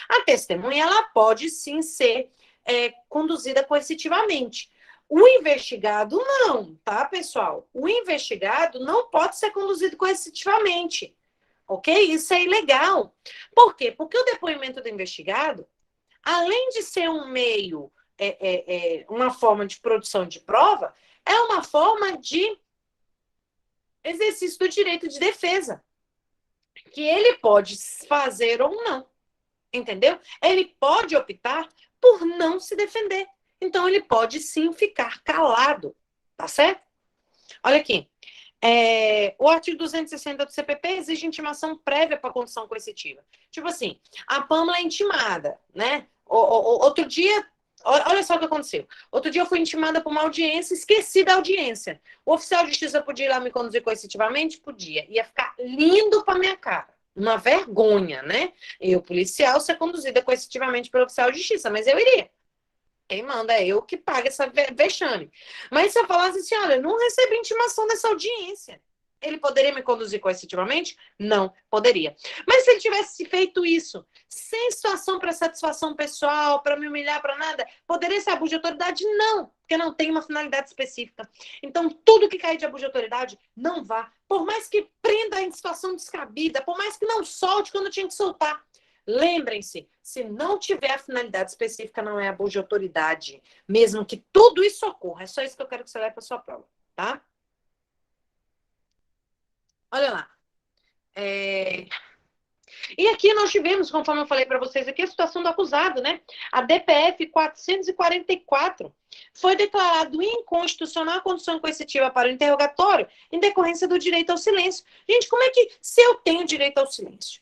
A testemunha, ela pode sim ser conduzida coercitivamente. O investigado não, tá, pessoal? O investigado não pode ser conduzido coercitivamente, ok? Isso é ilegal. Por quê? Porque o depoimento do investigado, além de ser um meio, uma forma de produção de prova, é uma forma de exercício do direito de defesa, que ele pode fazer ou não, entendeu? Ele pode optar por não se defender. Então, ele pode sim ficar calado, tá certo? Olha aqui. O artigo 260 do CPP exige intimação prévia para condução coercitiva. Tipo assim, a Pâmela é intimada, né? Outro dia, olha só o que aconteceu. Outro dia eu fui intimada por uma audiência, esqueci da audiência. O oficial de justiça podia ir lá me conduzir coercitivamente? Podia. Ia ficar lindo para minha cara. Uma vergonha, né? Eu, policial, ser conduzida coercitivamente pelo oficial de justiça, mas eu iria. Quem manda é eu que pago essa vexame. Mas se eu falasse assim, olha, eu não recebi intimação dessa audiência, ele poderia me conduzir coercitivamente? Não, poderia. Mas se ele tivesse feito isso sem situação para satisfação pessoal, para me humilhar, para nada, poderia ser abuso de autoridade? Não, porque não tem uma finalidade específica. Então, tudo que cair de abuso de autoridade, não vá. Por mais que prenda em situação descabida, por mais que não solte quando tinha que soltar. Lembrem-se, se não tiver a finalidade específica, não é abuso de autoridade. Mesmo que tudo isso ocorra. É só isso que eu quero que você leve para a sua prova, tá? Olha lá. E aqui nós tivemos, conforme eu falei para vocês aqui, a situação do acusado, né? A DPF 444 foi declarado inconstitucional a condução coercitiva para o interrogatório em decorrência do direito ao silêncio. Gente, como é que, se eu tenho direito ao silêncio?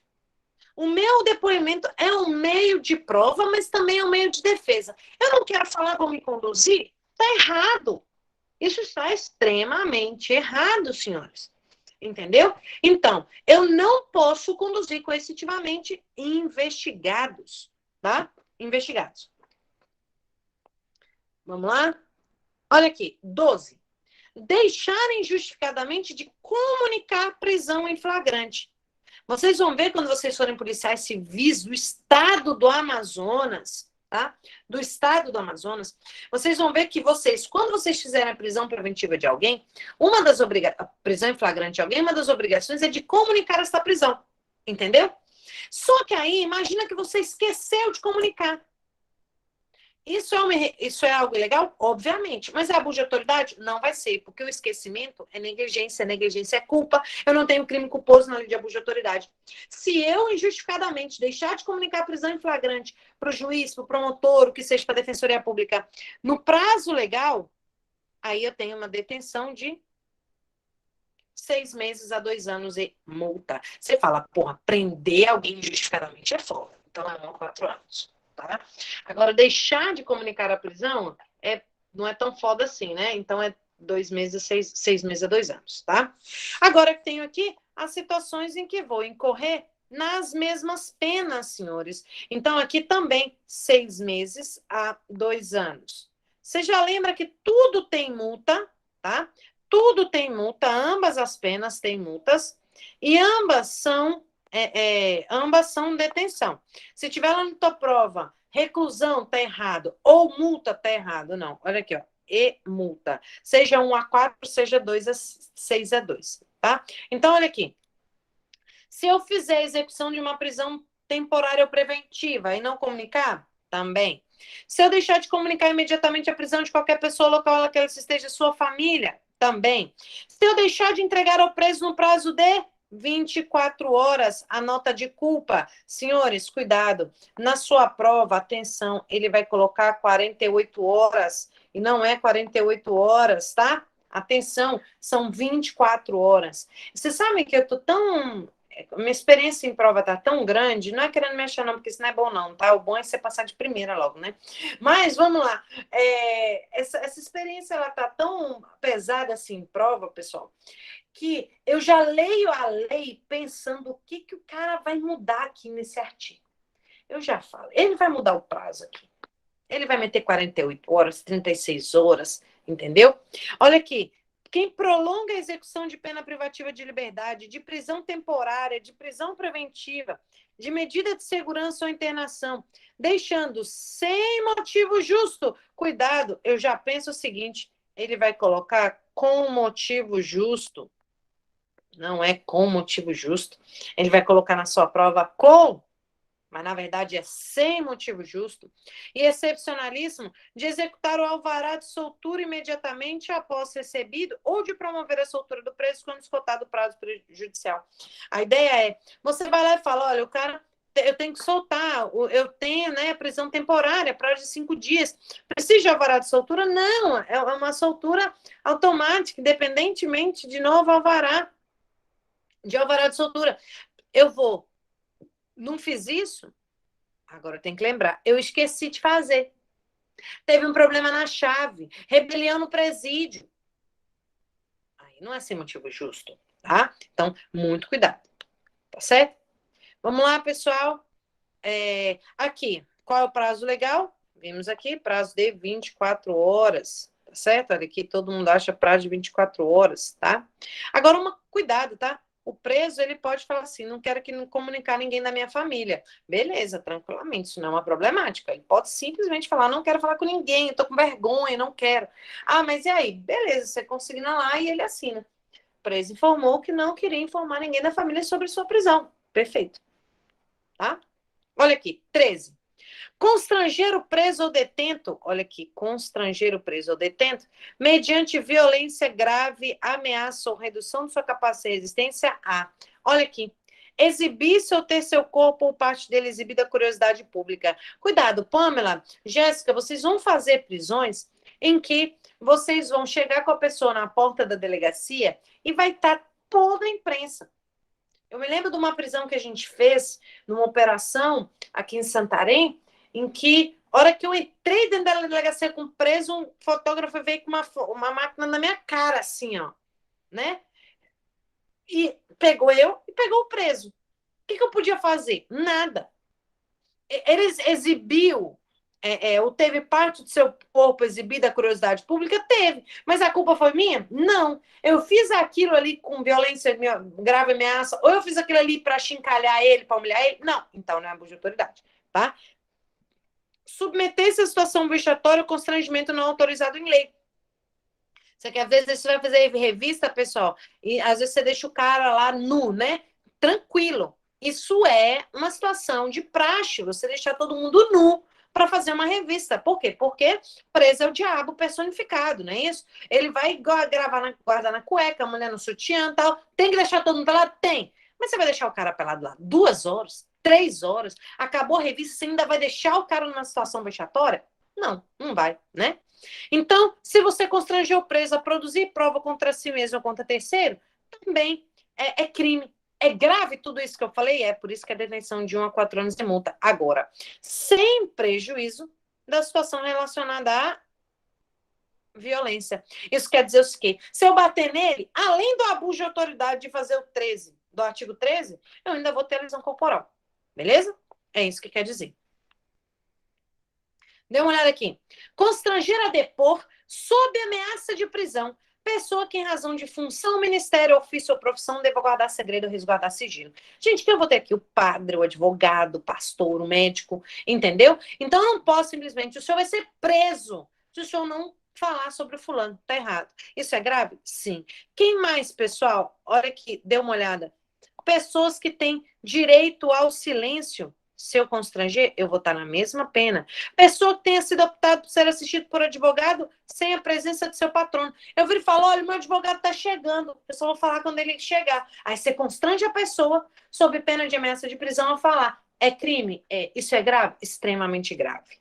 O meu depoimento é um meio de prova, mas também é um meio de defesa. Eu não quero falar, vou me conduzir? Está errado. Isso está extremamente errado, senhores. Entendeu? Então, eu não posso conduzir coercitivamente investigados, tá? Investigados. Vamos lá? Olha aqui, 12. Deixar injustificadamente de comunicar prisão em flagrante. Vocês vão ver quando vocês forem policiais civis do estado do Amazonas, tá? Do estado do Amazonas, vocês vão ver que vocês, quando vocês fizerem a prisão preventiva de alguém, a prisão em flagrante de alguém, uma das obrigações é de comunicar essa prisão, entendeu? Só que aí, imagina que você esqueceu de comunicar. Isso é algo ilegal? Obviamente. Mas é abuso de autoridade? Não vai ser, porque o esquecimento é negligência é culpa. Eu não tenho crime culposo na lei de abuso de autoridade. Se eu, injustificadamente, deixar de comunicar a prisão em flagrante para o juiz, para o promotor, o que seja para a defensoria pública, no prazo legal, aí eu tenho uma detenção de 6 meses a 2 anos e multa. Você fala, porra, prender alguém injustificadamente é foda. Então é 1 a 4 anos. Tá? Agora, deixar de comunicar a prisão não é tão foda assim, né? Então é 2 meses, 6 meses a 2 anos, tá? Agora que tenho aqui as situações em que vou incorrer nas mesmas penas, senhores. Então, aqui também 6 meses a 2 anos. Você já lembra que tudo tem multa, tá? Tudo tem multa, ambas as penas têm multas, e ambas são detenção. Se tiver lá na tua prova, reclusão tá errado, ou multa tá errado, não. Olha aqui, ó, e multa. Seja 1 a 4, seja 2 a 6 a 2, tá? Então, olha aqui. Se eu fizer a execução de uma prisão temporária ou preventiva e não comunicar, também. Se eu deixar de comunicar imediatamente a prisão de qualquer pessoa local que ela esteja sua família, também. Se eu deixar de entregar ao preso no prazo de 24 horas a nota de culpa, senhores, cuidado. Na sua prova, atenção, ele vai colocar 48 horas e não é 48 horas, tá? Atenção, são 24 horas. Vocês sabem que eu tô tão minha experiência em prova tá tão grande, não é querendo me achar não, porque isso não é bom não, tá? O bom é você passar de primeira logo, né? Mas, vamos lá, essa experiência, ela tá tão pesada assim em prova, pessoal, que eu já leio a lei pensando o que o cara vai mudar aqui nesse artigo. Eu já falo, ele vai mudar o prazo aqui. Ele vai meter 48 horas, 36 horas, entendeu? Olha aqui, quem prolonga a execução de pena privativa de liberdade, de prisão temporária, de prisão preventiva, de medida de segurança ou internação, deixando sem motivo justo, cuidado, eu já penso o seguinte, ele vai colocar com motivo justo, não é com motivo justo, ele vai colocar na sua prova com, mas na verdade é sem motivo justo, e excepcionalíssimo de executar o alvará de soltura imediatamente após recebido ou de promover a soltura do preso quando esgotado o prazo judicial. A ideia é, você vai lá e fala, olha, o cara, eu tenho que soltar, eu tenho, né, prisão temporária, prazo de 5 dias, precisa de alvará de soltura? Não, é uma soltura automática, independentemente de novo alvará de soltura. Eu vou, não fiz isso? Agora tem que lembrar, eu esqueci de fazer. Teve um problema na chave, rebelião no presídio. Aí não é sem motivo justo, tá? Então, muito cuidado, tá certo? Vamos lá, pessoal. Aqui, qual é o prazo legal? Vimos aqui, prazo de 24 horas, tá certo? Olha aqui, todo mundo acha prazo de 24 horas, tá? Agora, cuidado, tá? O preso, ele pode falar assim, não quero comunicar ninguém da minha família. Beleza, tranquilamente, isso não é uma problemática. Ele pode simplesmente falar, não quero falar com ninguém, eu tô com vergonha, não quero. Ah, mas e aí? Beleza, você consigna lá e ele assina. O preso informou que não queria informar ninguém da família sobre sua prisão. Perfeito. Tá? Olha aqui, 13. Constranger o preso ou detento, olha aqui, constranger o preso ou detento, mediante violência grave, ameaça ou redução de sua capacidade de resistência a, olha aqui, exibir-se ou ter seu corpo ou parte dele exibida à curiosidade pública. Cuidado, Pamela, Jéssica, vocês vão fazer prisões em que vocês vão chegar com a pessoa na porta da delegacia e vai estar toda a imprensa. Eu me lembro de uma prisão que a gente fez, numa operação aqui em Santarém, em que, a hora que eu entrei dentro da delegacia com preso, um fotógrafo veio com uma máquina na minha cara, assim, ó, né? E pegou eu e pegou o preso. O que eu podia fazer? Nada. Ele exibiu, ou teve parte do seu corpo exibida à curiosidade pública? Teve. Mas a culpa foi minha? Não. Eu fiz aquilo ali com violência, grave ameaça, ou eu fiz aquilo ali para chincalhar ele, para humilhar ele? Não. Então não é abuso de autoridade, tá? submeter-se à situação vexatória ou constrangimento não autorizado em lei. Você quer, às vezes, você vai fazer revista, pessoal, e às vezes você deixa o cara lá nu, né? Tranquilo. Isso é uma situação de praxe, você deixar todo mundo nu para fazer uma revista. Por quê? Porque preso é o diabo personificado, não é isso? Ele vai gravar guardar na cueca, a mulher no sutiã e tal. Tem que deixar todo mundo pelado? Tem. Mas você vai deixar o cara pelado lá 2 horas, 3 horas, acabou a revista, você ainda vai deixar o cara numa situação vexatória? Não, não vai, né? Então, se você constrangeu o preso a produzir prova contra si mesmo ou contra terceiro, também é crime. É grave tudo isso que eu falei? É por isso que a detenção de 1 a 4 anos de multa. Agora, sem prejuízo da situação relacionada à violência. Isso quer dizer o quê? Se eu bater nele, além do abuso de autoridade de fazer o 13, do artigo 13, eu ainda vou ter lesão corporal. Beleza? É isso que quer dizer. Dê uma olhada aqui. Constranger a depor sob ameaça de prisão pessoa que, em razão de função, ministério, ofício ou profissão, deva guardar segredo ou resguardar sigilo. Gente, que eu vou ter aqui o padre, o advogado, o pastor, o médico, entendeu? Então, eu não posso simplesmente, o senhor vai ser preso se o senhor não falar sobre o fulano. Tá errado. Isso é grave? Sim. Quem mais, pessoal? Olha aqui, dê uma olhada. Pessoas que têm direito ao silêncio. Se eu constranger, eu vou estar na mesma pena. Pessoa que tenha sido optado por ser assistido por advogado sem a presença de seu patrono. Eu viro e falo, olha, meu advogado está chegando. Eu só vou falar quando ele chegar. Aí você constrange a pessoa, sob pena de ameaça de prisão, a falar. É crime? É. Isso é grave? Extremamente grave.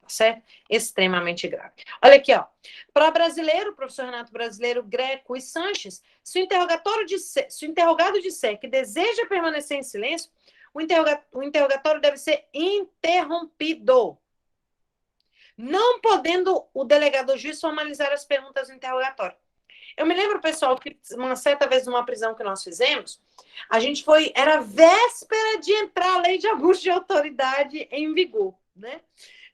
Certo? Extremamente grave. Olha aqui, ó. Para brasileiro, professor Renato Brasileiro, Greco e Sanches, se o interrogado disser que deseja permanecer em silêncio, o interrogatório deve ser interrompido. Não podendo o delegado ou juiz formalizar as perguntas do interrogatório. Eu me lembro, pessoal, que uma certa vez numa prisão que nós fizemos, a gente foi, era véspera de entrar a lei de abuso de autoridade em vigor, né?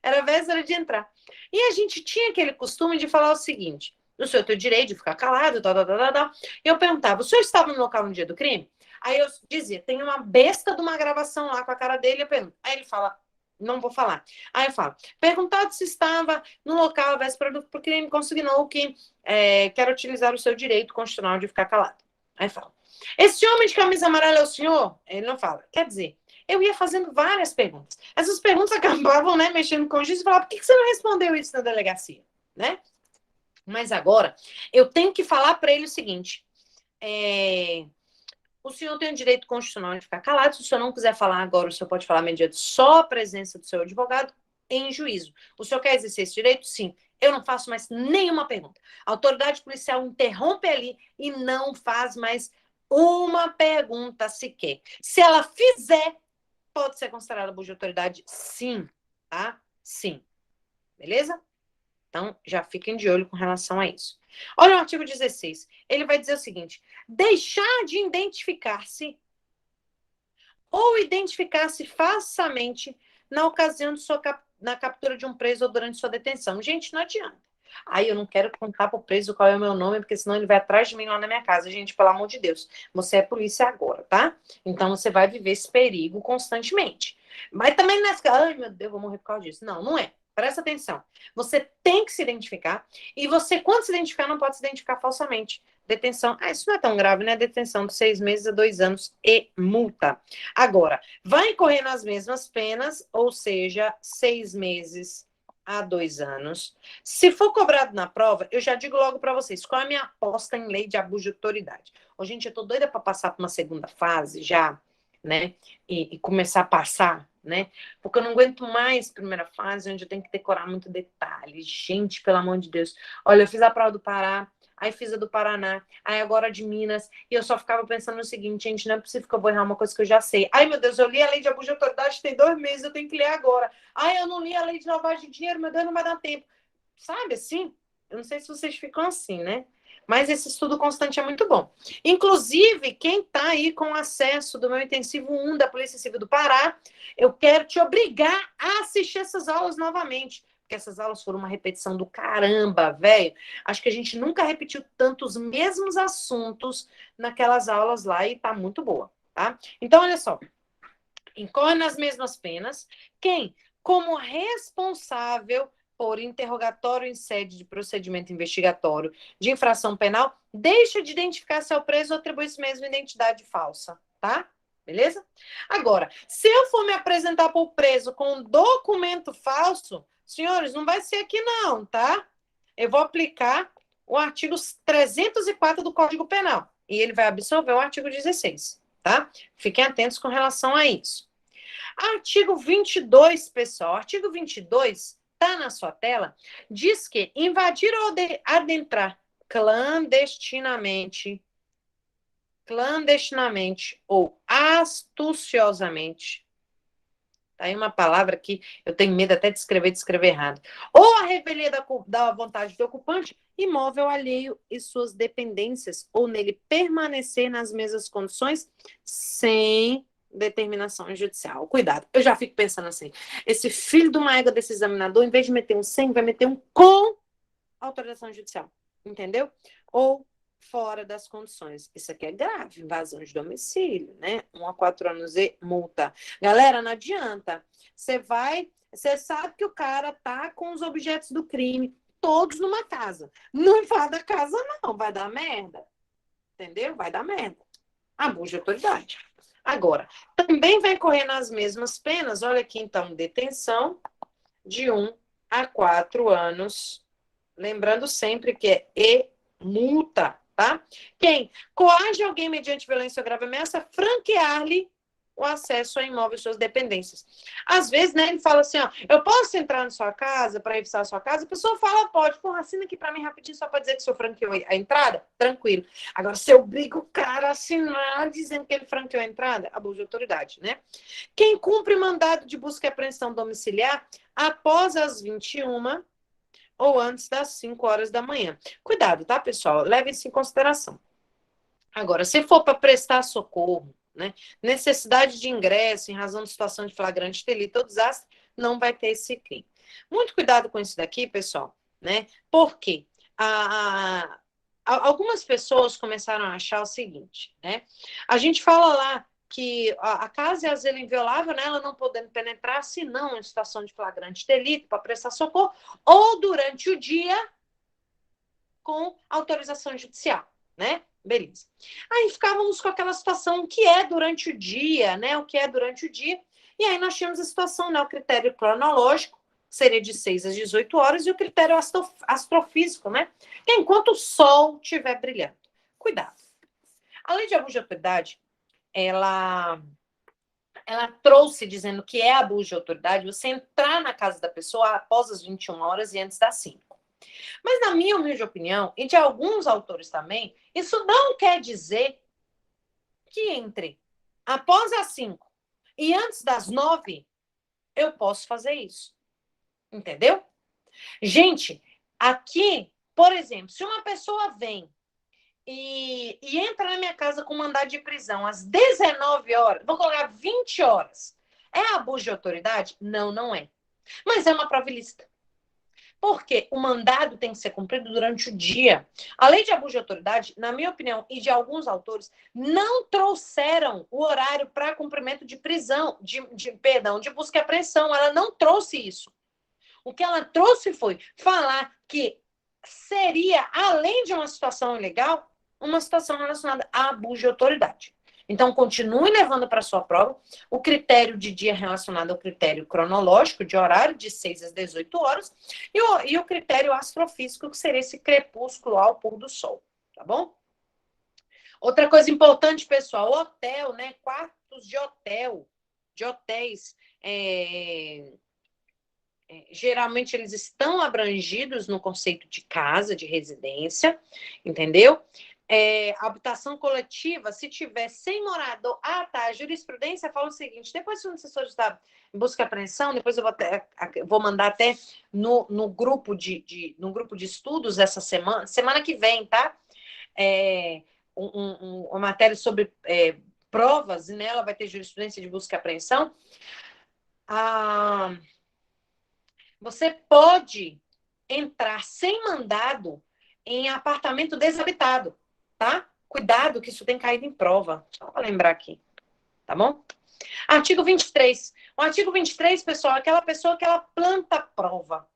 Era véspera de entrar. E a gente tinha aquele costume de falar o seguinte: o senhor tem o direito de ficar calado, tal, tal, tal, tal. E eu perguntava: o senhor estava no local no dia do crime? Aí eu dizia: tem uma besta de uma gravação lá com a cara dele. Eu pergunto. Aí ele fala: não vou falar. Aí eu falo: perguntado se estava no local à véspera do crime, consignou que quer utilizar o seu direito constitucional de ficar calado. Aí fala: esse homem de camisa amarela é o senhor? Ele não fala. Quer dizer, eu ia fazendo várias perguntas. Essas perguntas acabavam, né, mexendo com o juiz e falava: por que você não respondeu isso na delegacia? Né? Mas agora, eu tenho que falar para ele o seguinte: o senhor tem o direito constitucional de ficar calado. Se o senhor não quiser falar agora, o senhor pode falar mediante só a presença do seu advogado em juízo. O senhor quer exercer esse direito? Sim. Eu não faço mais nenhuma pergunta. A autoridade policial interrompe ali e não faz mais uma pergunta sequer. Se ela fizer, pode ser considerada abuso de autoridade? Sim, tá? Sim. Beleza? Então, já fiquem de olho com relação a isso. Olha o artigo 16. Ele vai dizer o seguinte: deixar de identificar-se ou identificar-se falsamente na ocasião de na captura de um preso ou durante sua detenção. Gente, não adianta. Aí eu não quero contar para o preso qual é o meu nome, porque senão ele vai atrás de mim lá na minha casa. Gente, pelo amor de Deus, você é polícia agora, tá? Então você vai viver esse perigo constantemente. Mas também não é assim, ai meu Deus, vou morrer por causa disso. Não, não é. Presta atenção. Você tem que se identificar e você, quando se identificar, não pode se identificar falsamente. Detenção, isso não é tão grave, né? Detenção de 6 meses a 2 anos e multa. Agora, vai incorrer nas mesmas penas, ou seja, 6 meses a 2 anos. Se for cobrado na prova, eu já digo logo para vocês, qual é a minha aposta em lei de abuso de autoridade? Ô, gente, eu tô doida para passar para uma segunda fase já, né? E começar a passar, né? Porque eu não aguento mais primeira fase, onde eu tenho que decorar muito detalhe. Gente, pelo amor de Deus. Olha, eu fiz a prova do Pará, aí fiz a do Paraná, aí agora a de Minas, e eu só ficava pensando no seguinte: gente, não é possível que eu vou errar uma coisa que eu já sei. Ai, meu Deus, eu li a lei de abuso de autoridade tem 2 meses, eu tenho que ler agora. Ai, eu não li a lei de lavagem de dinheiro, meu Deus, não vai dar tempo. Sabe assim? Eu não sei se vocês ficam assim, né? Mas esse estudo constante é muito bom. Inclusive, quem está aí com acesso do meu intensivo 1 da Polícia Civil do Pará, eu quero te obrigar a assistir essas aulas novamente. Porque essas aulas foram uma repetição do caramba, velho. Acho que a gente nunca repetiu tantos mesmos assuntos naquelas aulas lá e tá muito boa, tá? Então, olha só. Incorre nas mesmas penas quem como responsável por interrogatório em sede de procedimento investigatório de infração penal, deixa de identificar se é o preso ou atribui esse mesmo identidade falsa, tá? Beleza? Agora, se eu for me apresentar para o preso com um documento falso, senhores, não vai ser aqui não, tá? Eu vou aplicar o artigo 304 do Código Penal e ele vai absorver o artigo 16, tá? Fiquem atentos com relação a isso. Artigo 22, pessoal. Artigo 22, tá na sua tela, diz que invadir ou adentrar clandestinamente ou astuciosamente. Tá aí uma palavra que eu tenho medo até de escrever errado. Ou a revelia da vontade do ocupante, imóvel alheio e suas dependências, ou nele permanecer nas mesmas condições, sem determinação judicial. Cuidado, eu já fico pensando assim, esse filho de uma égua desse examinador, em vez de meter um sem, vai meter um com autorização judicial. Entendeu? Ou fora das condições. Isso aqui é grave, invasão de domicílio, né? 1 a 4 anos e multa. Galera, não adianta. Você sabe que o cara tá com os objetos do crime todos numa casa. Não vai da casa, não. Vai dar merda. Entendeu? Vai dar merda. Abuso de autoridade. Agora, também vai correr nas mesmas penas, olha aqui então, detenção de 1 a 4 anos. Lembrando sempre que é e multa, tá? Quem coage alguém mediante violência ou grave ameaça, franquear-lhe o acesso a imóvel e suas dependências. Às vezes, né, ele fala assim, ó, eu posso entrar na sua casa para revisar a sua casa? A pessoa fala, pode. Porra, assina aqui para mim rapidinho só para dizer que o senhor franqueou a entrada? Tranquilo. Agora, se eu obrigo o cara a assinar dizendo que ele franqueou a entrada, abuso de autoridade, né? Quem cumpre mandado de busca e apreensão domiciliar após as 21 ou antes das 5 horas da manhã. Cuidado, tá, pessoal? Leve isso em consideração. Agora, se for para prestar socorro, né, necessidade de ingresso em razão de situação de flagrante delito ou desastre, não vai ter esse crime. Muito cuidado com isso daqui, pessoal, né? Porque algumas pessoas começaram a achar o seguinte, né? A gente fala lá que a casa é asilo inviolável, né? Ela não podendo penetrar, senão em situação de flagrante delito, para prestar socorro, ou durante o dia com autorização judicial, né? Beleza. Aí ficávamos com aquela situação, o que é durante o dia, né? O que é durante o dia. E aí nós tínhamos a situação, né? O critério cronológico seria de 6 às 18 horas e o critério astrofísico, né? Que é enquanto o sol estiver brilhando. Cuidado. A lei de abuso de autoridade, ela trouxe dizendo que é abuso de autoridade você entrar na casa da pessoa após as 21 horas e antes das 5. Mas, na minha humilde opinião, e de alguns autores também, isso não quer dizer que entre após as 5 e antes das 9, eu posso fazer isso. Entendeu? Gente, aqui, por exemplo, se uma pessoa vem e entra na minha casa com mandado de prisão às 19 horas, vou colocar 20 horas, é abuso de autoridade? Não, não é. Mas é uma prova ilícita. Porque o mandado tem que ser cumprido durante o dia. A lei de abuso de autoridade, na minha opinião, e de alguns autores, não trouxeram o horário para cumprimento de prisão, de busca e apreensão. Ela não trouxe isso. O que ela trouxe foi falar que seria, além de uma situação ilegal, uma situação relacionada a abuso de autoridade. Então, continue levando para a sua prova o critério de dia relacionado ao critério cronológico, de horário, de 6 às 18 horas, e o critério astrofísico, que seria esse crepúsculo ao pôr do sol, tá bom? Outra coisa importante, pessoal, hotel, né? Quartos de hotel, de hotéis, geralmente eles estão abrangidos no conceito de casa, de residência, entendeu? Habitação coletiva, se tiver sem morador... Ah, tá, a jurisprudência fala o seguinte, depois se o assessor está em busca e apreensão, depois eu vou mandar até no grupo de estudos essa semana que vem, tá? Uma matéria sobre provas, e nela vai ter jurisprudência de busca e apreensão. Você pode entrar sem mandado em apartamento desabitado, tá? Cuidado que isso tem caído em prova. Só para lembrar aqui, tá bom? Artigo 23. O artigo 23, pessoal, é aquela pessoa que ela planta prova,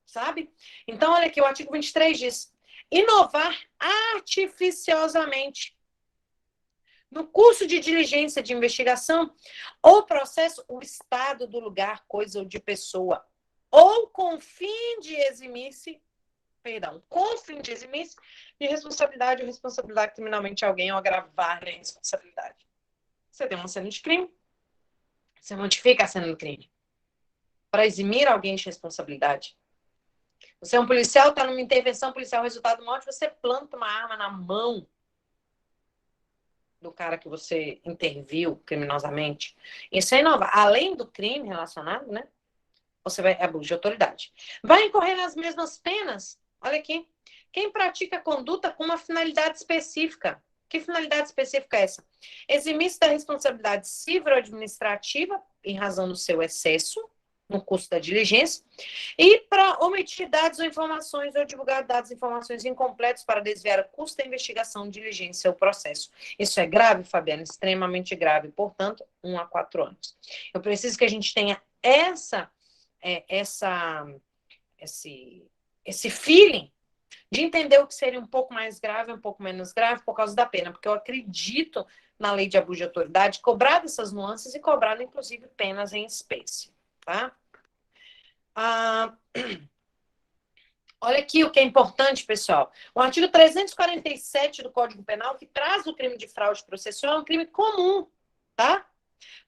sabe? Então, olha aqui, o artigo 23 diz: inovar artificiosamente no curso de diligência de investigação ou processo o estado do lugar, coisa ou de pessoa, ou com fim de eximir-se de responsabilidade ou responsabilidade criminalmente alguém ou agravar a responsabilidade. Você tem uma cena de crime, você modifica a cena do crime para eximir alguém de responsabilidade. Você é um policial, está numa intervenção policial, resultado morte, você planta uma arma na mão do cara que você interviu criminosamente. Isso é inovar. Além do crime relacionado, né? Você vai abuso de autoridade. Vai incorrer nas mesmas penas. Olha aqui. Quem pratica conduta com uma finalidade específica. Que finalidade específica é essa? Eximir-se da responsabilidade civil ou administrativa em razão do seu excesso no curso da diligência, e para omitir dados ou informações ou divulgar dados e informações incompletos para desviar o custo da investigação, diligência ou processo. Isso é grave, Fabiana? Extremamente grave. Portanto, 1 a 4 anos. Eu preciso que a gente tenha esse feeling de entender o que seria um pouco mais grave, um pouco menos grave, por causa da pena, porque eu acredito na lei de abuso de autoridade, cobrar dessas nuances e cobrar, inclusive, penas em espécie, tá? Olha aqui o que é importante, pessoal. O artigo 347 do Código Penal, que traz o crime de fraude processual, é um crime comum, tá?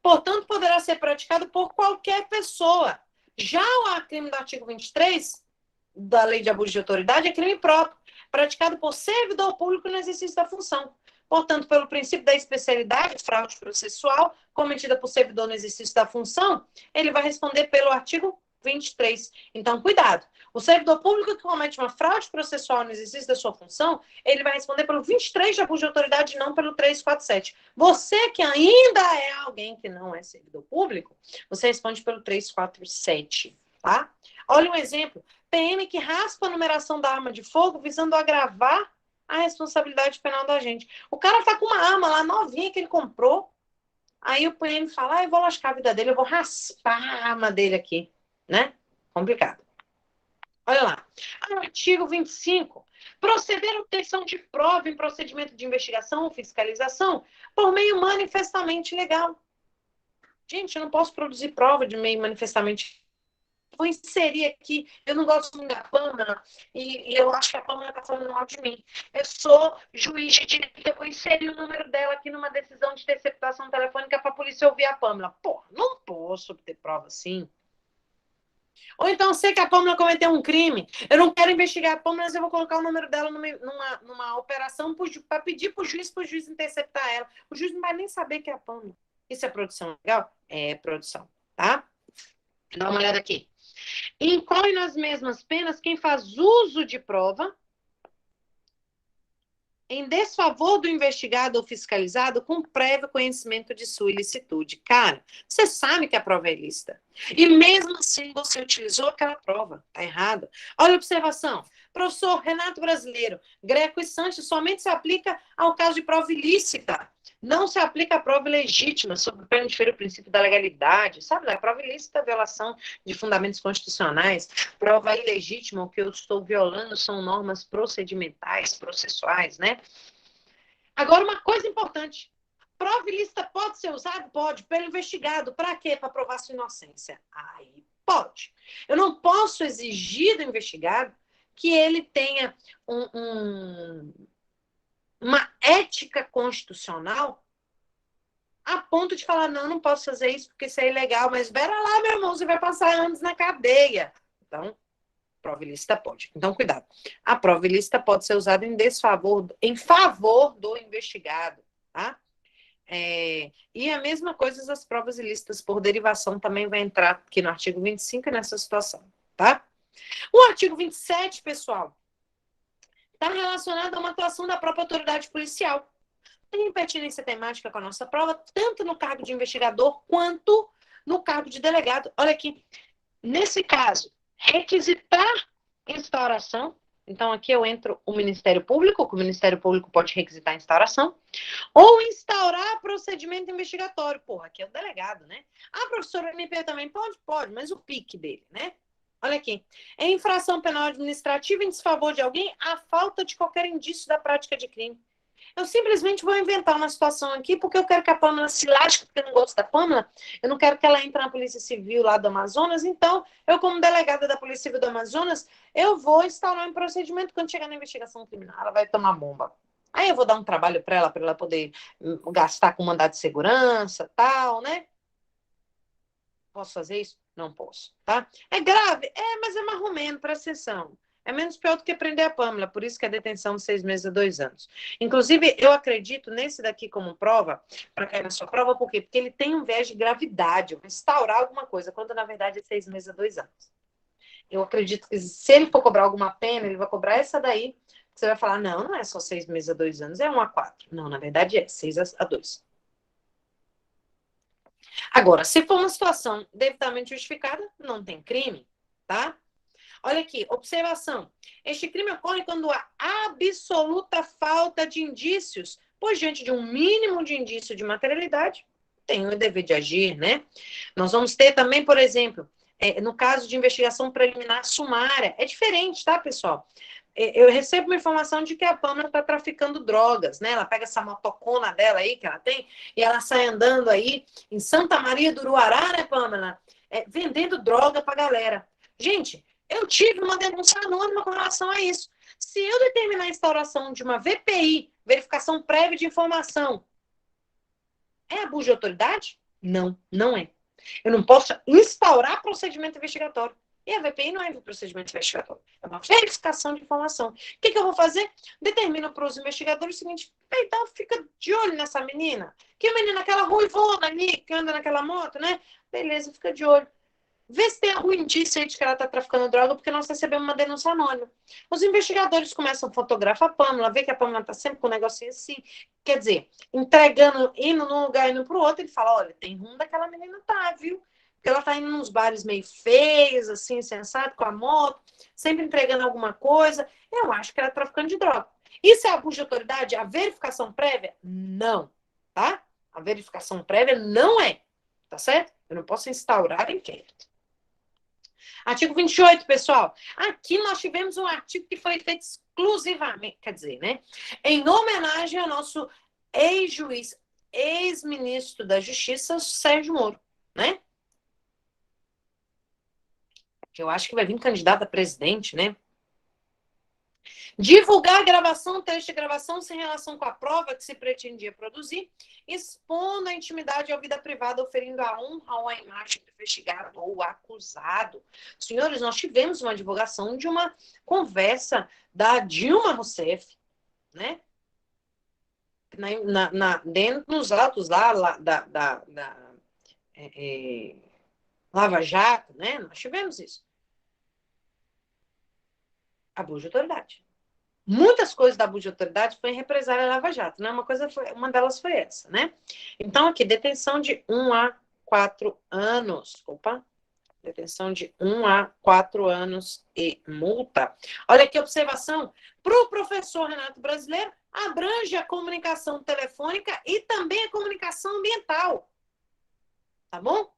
Portanto, poderá ser praticado por qualquer pessoa. Já o crime do artigo 23 da Lei de Abuso de Autoridade é crime próprio, praticado por servidor público no exercício da função. Portanto, pelo princípio da especialidade, fraude processual, cometida por servidor no exercício da função, ele vai responder pelo artigo 23. Então, cuidado. O servidor público que comete uma fraude processual no exercício da sua função, ele vai responder pelo 23 de abuso de autoridade, não pelo 347. Você que ainda é alguém que não é servidor público, você responde pelo 347, tá? Olha um exemplo. PM que raspa a numeração da arma de fogo visando agravar a responsabilidade penal do agente. O cara tá com uma arma lá novinha que ele comprou, aí o PM fala, eu vou lascar a vida dele, eu vou raspar a arma dele aqui, né? Complicado. Olha lá. Artigo 25. Proceder à obtenção de prova em procedimento de investigação ou fiscalização por meio manifestamente legal. Gente, eu não posso produzir prova de meio manifestamente. Vou inserir aqui, eu não gosto muito da Pâmela, e eu acho que a Pâmela está falando mal de mim. Eu sou juiz de direito, eu vou inserir o número dela aqui numa decisão de interceptação telefônica para a polícia ouvir a Pâmela. Pô, não posso obter prova assim. Ou então, sei que a Pâmela cometeu um crime, eu não quero investigar a Pâmela, mas eu vou colocar o número dela numa operação para pedir para o juiz interceptar ela. O juiz não vai nem saber que é a Pâmela. Isso é produção legal? É produção, tá? Dá uma olhada aqui. Incorre nas mesmas penas quem faz uso de prova em desfavor do investigado ou fiscalizado com prévio conhecimento de sua ilicitude. Cara, você sabe que a prova é ilícita. E mesmo assim você utilizou aquela prova. Tá errado. Olha a observação. Professor Renato Brasileiro, Greco e Sanches somente se aplica ao caso de prova ilícita. Não se aplica a prova legítima, sob pena de ferir o princípio da legalidade. Sabe, a prova ilícita é violação de fundamentos constitucionais. Prova ilegítima, o que eu estou violando são normas procedimentais, processuais, né? Agora, uma coisa importante. Prova ilícita pode ser usada? Pode. Pelo investigado. Para quê? Para provar sua inocência. Aí pode. Eu não posso exigir do investigado que ele tenha uma ética constitucional a ponto de falar, não posso fazer isso porque isso é ilegal, mas espera lá, meu irmão, você vai passar anos na cadeia. Então, prova ilícita pode. Então, cuidado. A prova ilícita pode ser usada em favor do investigado, tá? E a mesma coisa as provas ilícitas por derivação também vai entrar aqui no artigo 25 nessa situação, tá? O artigo 27, pessoal, está relacionado a uma atuação da própria autoridade policial. Tem pertinência temática com a nossa prova, tanto no cargo de investigador quanto no cargo de delegado. Olha aqui, nesse caso, requisitar instauração Então, aqui eu entro o Ministério Público, que o Ministério Público pode requisitar a instauração, ou instaurar procedimento investigatório. Porra, aqui é o delegado, né? Ah, professor, o MP também pode? Pode, mas o pique dele, né? Olha aqui. É infração penal administrativa em desfavor de alguém a falta de qualquer indício da prática de crime. Eu simplesmente vou inventar uma situação aqui porque eu quero que a Pâmela se lasque, porque eu não gosto da Pâmela, eu não quero que ela entre na Polícia Civil lá do Amazonas, então eu, como delegada da Polícia Civil do Amazonas, eu vou instaurar um procedimento quando chegar na investigação criminal, ela vai tomar bomba. Aí eu vou dar um trabalho para ela poder gastar com mandado de segurança, tal, né? Posso fazer isso? Não posso, tá? É grave? É, mas é marromeno, presta atenção. É menos pior do que prender a Pâmela, por isso que a detenção de 6 meses a 2 anos. Inclusive, eu acredito nesse daqui como prova, para cair na sua prova, por quê? Porque ele tem um viés de gravidade, vai instaurar alguma coisa, quando na verdade é 6 meses a 2 anos. Eu acredito que se ele for cobrar alguma pena, ele vai cobrar essa daí, você vai falar, não, não é só 6 meses a 2 anos, é 1 a 4. Não, na verdade é 6 a 2. Agora, se for uma situação devidamente justificada, não tem crime, tá? Olha aqui, observação. Este crime ocorre quando há absoluta falta de indícios, pois diante de um mínimo de indício de materialidade, tem o dever de agir, né? Nós vamos ter também, por exemplo, no caso de investigação preliminar sumária, é diferente, tá, pessoal? Eu recebo uma informação de que a Pâmela está traficando drogas, né? Ela pega essa motocona dela aí, que ela tem, e ela sai andando aí em Santa Maria do Uruará, né, Pâmela? Vendendo droga pra galera. Gente, eu tive uma denúncia anônima com relação a isso. Se eu determinar a instauração de uma VPI, verificação prévia de informação, é abuso de autoridade? Não, não é. Eu não posso instaurar procedimento investigatório. E a VPI não é um procedimento investigatório, é uma verificação de informação. O que eu vou fazer? Determino para os investigadores o seguinte: então fica de olho nessa menina. Que menina, aquela ruivona ali, que anda naquela moto, né? Beleza, fica de olho. Vê se tem algum indício aí de que ela está traficando droga, porque nós recebemos uma denúncia anônima. Os investigadores começam a fotografar a Pâmela, vê que a Pâmela está sempre com um negocinho assim, quer dizer, entregando, indo num lugar, indo para o outro, ele fala, olha, tem rumo daquela menina tá, viu? Porque ela tá indo nos bares meio feios, assim, sensato, com a moto, sempre entregando alguma coisa. Eu acho que ela é traficante de droga. Isso é abuso de autoridade? A verificação prévia? Não, tá? A verificação prévia não é, tá certo? Eu não posso instaurar inquérito. Artigo 28, pessoal. Aqui nós tivemos um artigo que foi feito exclusivamente, quer dizer, né? Em homenagem ao nosso ex-juiz, ex-ministro da Justiça, Sérgio Moro, né? Que eu acho que vai vir candidato a presidente, né? Divulgar a gravação, texto de gravação sem relação com a prova que se pretendia produzir, expondo a intimidade ou vida privada, oferindo a honra ou a imagem do investigado ou acusado. Senhores, nós tivemos uma divulgação de uma conversa da Dilma Rousseff, né? Dentro dos autos lá da Lava Jato, né? Nós tivemos isso. Abuso de autoridade. Muitas coisas da abuso de autoridade foi em represália Lava Jato, né? Uma delas foi essa, né? Então, aqui, detenção de 1 a 4 anos. Opa! Detenção de 1 a 4 anos e multa. Olha aqui a observação. Para o professor Renato Brasileiro, abrange a comunicação telefônica e também a comunicação ambiental. Tá bom?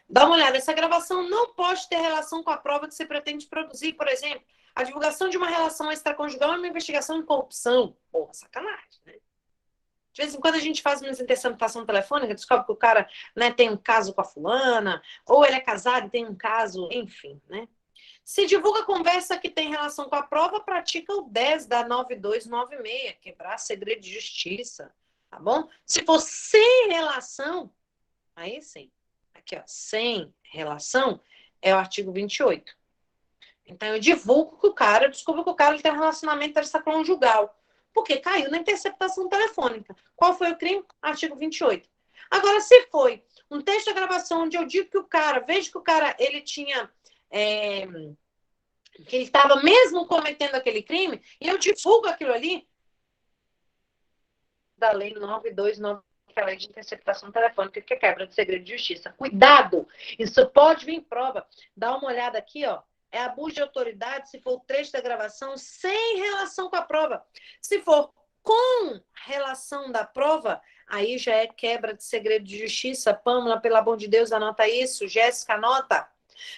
Dá uma olhada, essa gravação não pode ter relação com a prova que você pretende produzir. Por exemplo, a divulgação de uma relação extraconjugal é uma investigação de corrupção. Porra, sacanagem, né? De vez em quando a gente faz uma interceptação telefônica, descobre que o cara, né, tem um caso com a fulana, ou ele é casado e tem um caso, enfim, né? Se divulga conversa que tem relação com a prova, pratica o 10 da 9296, quebrar segredo de justiça, tá bom? Se for sem relação, aí sim. Aqui, ó, sem relação, é o artigo 28. Então, eu divulgo que o cara, eu descubro que o cara ele tem um relacionamento extraconjugal. Porque caiu na interceptação telefônica. Qual foi o crime? Artigo 28. Agora, se foi um texto de gravação onde eu digo que o cara, vejo que o cara, ele tinha... que ele estava mesmo cometendo aquele crime, e eu divulgo aquilo ali, da lei 929, que é a lei de interceptação telefônica, que é quebra de segredo de justiça. Cuidado! Isso pode vir em prova. Dá uma olhada aqui, ó. é abuso de autoridade se for o trecho da gravação sem relação com a prova. Se for com relação da prova, aí já é quebra de segredo de justiça. Pâmela, pelo amor de Deus, anota isso. Jéssica, anota.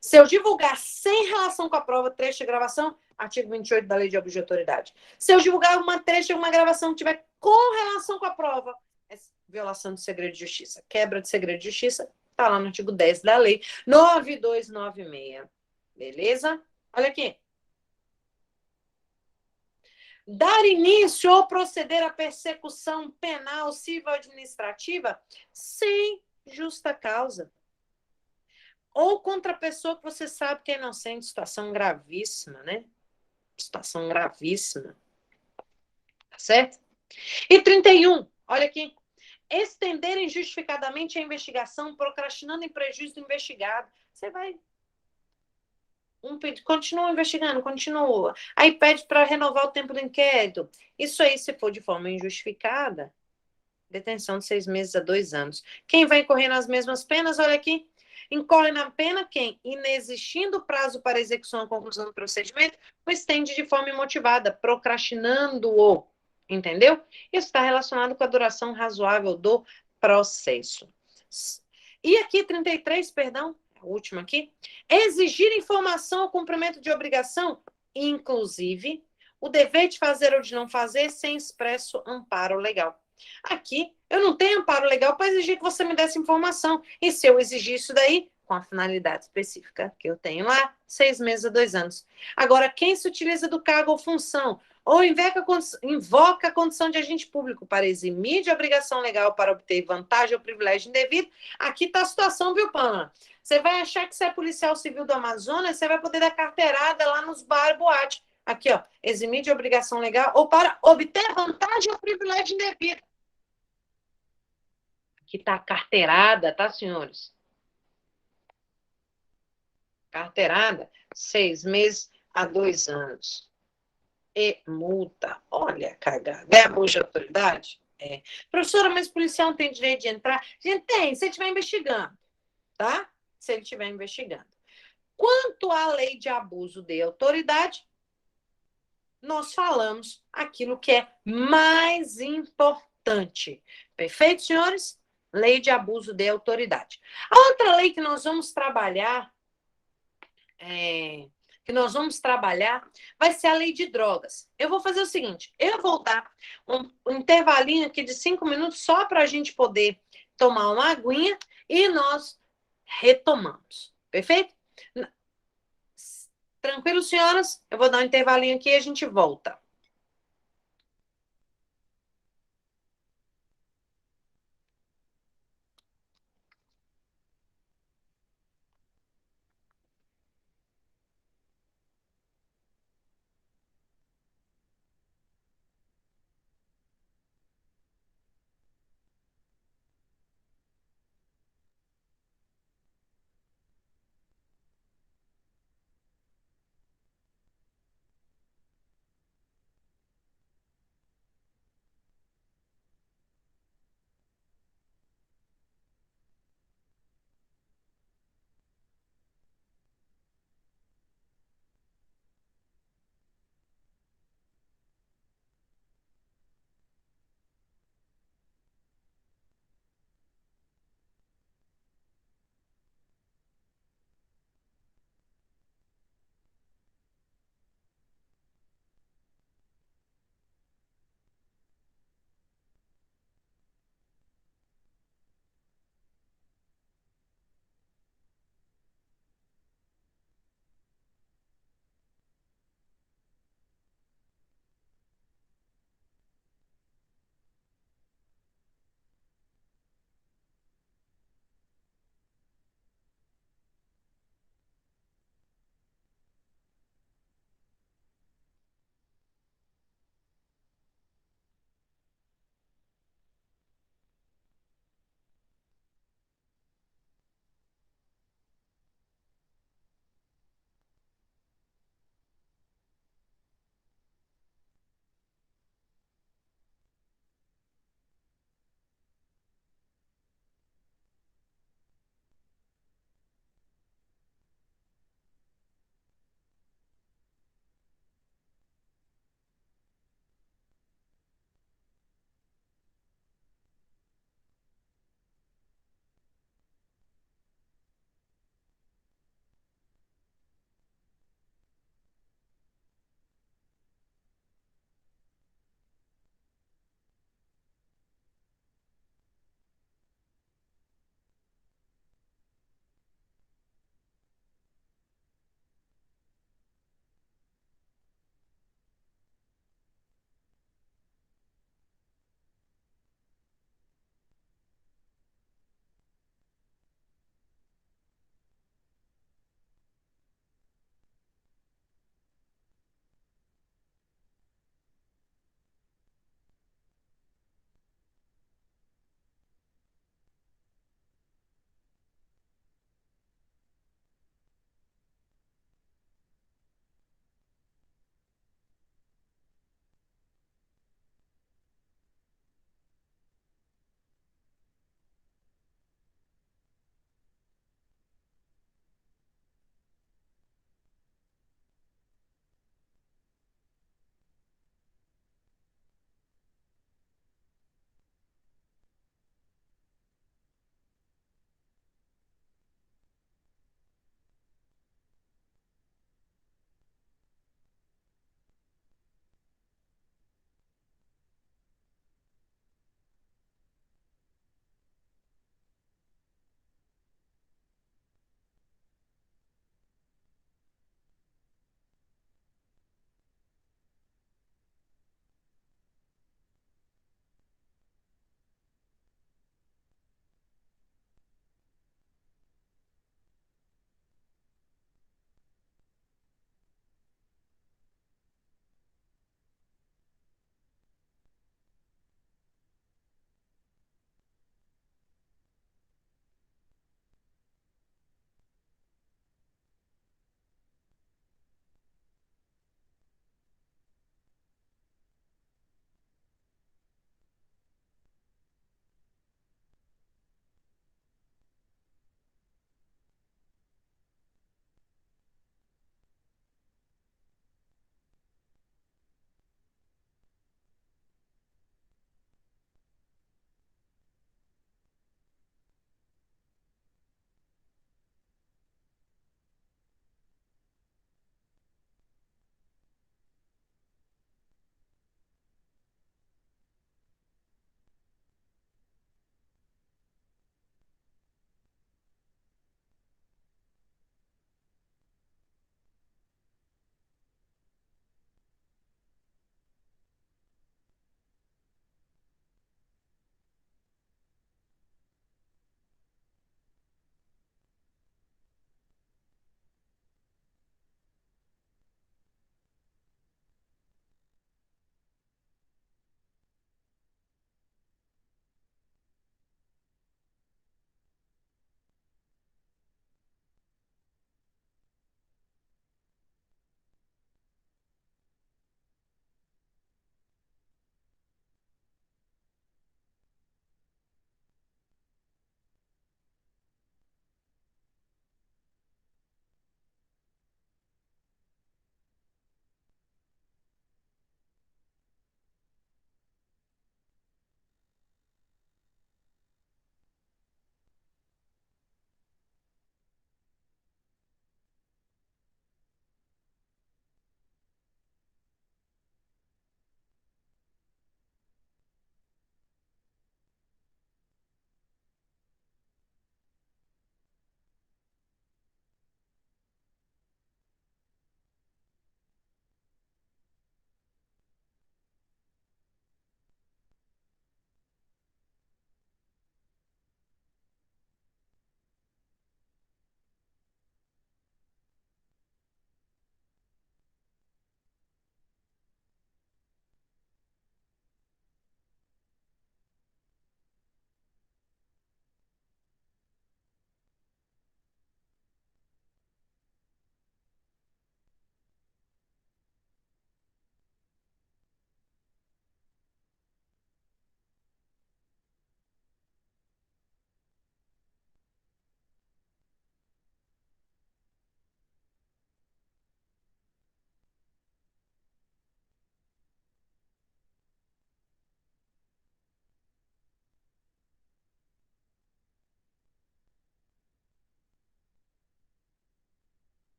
Se eu divulgar sem relação com a prova, trecho de gravação, artigo 28 da Lei de Abuso de Autoridade. Se eu divulgar uma trecho de uma gravação que tiver com relação com a prova, é violação do segredo de justiça. Quebra de segredo de justiça, está lá no artigo 10 da Lei 9296. Beleza? Olha aqui. Dar início ou proceder à persecução penal, civil ou administrativa sem justa causa. Ou contra a pessoa que você sabe que é inocente. Situação gravíssima, né? Situação gravíssima. Tá certo? E 31, olha aqui. Estender injustificadamente a investigação, procrastinando em prejuízo do investigado. Você vai... continua investigando, continua. Aí pede para renovar o tempo do inquérito. Isso aí, se for de forma injustificada, detenção de 6 meses a 2 anos. Quem vai incorrer nas mesmas penas, olha aqui, incorre na pena quem, inexistindo prazo para execução ou conclusão do procedimento, o estende de forma imotivada, procrastinando-o. Entendeu? Isso está relacionado com a duração razoável do processo. E aqui, 33, perdão, a última aqui. Exigir informação ou cumprimento de obrigação, inclusive o dever de fazer ou de não fazer, sem expresso amparo legal. Aqui, eu não tenho amparo legal para exigir que você me desse informação. E se eu exigir isso daí, com a finalidade específica que eu tenho lá, 6 meses a 2 anos. Agora, quem se utiliza do cargo ou função, ou invoca a condição de agente público para eximir de obrigação legal para obter vantagem ou privilégio indevido, aqui está a situação, viu, Pamela? Você vai achar que você é policial civil do Amazonas, você vai poder dar carteirada lá nos bar e boate. Aqui, ó, eximir de obrigação legal ou para obter vantagem ou privilégio indevido. Aqui está a carteirada, tá, senhores? Carteirada, 6 meses a 2 anos. E multa. Olha, cagada. É abuso de autoridade? É. Professora, mas o policial não tem direito de entrar? Gente, tem, se ele estiver investigando, tá? Se ele estiver investigando. Quanto à lei de abuso de autoridade, nós falamos aquilo que é mais importante. Perfeito, senhores? Lei de abuso de autoridade. A outra lei que nós vamos trabalhar vai ser a lei de drogas. Eu vou fazer o seguinte, eu vou dar um intervalinho aqui de 5 minutos só para a gente poder tomar uma aguinha e nós retomamos. Perfeito? Tranquilo, senhoras? Eu vou dar um intervalinho aqui e a gente volta.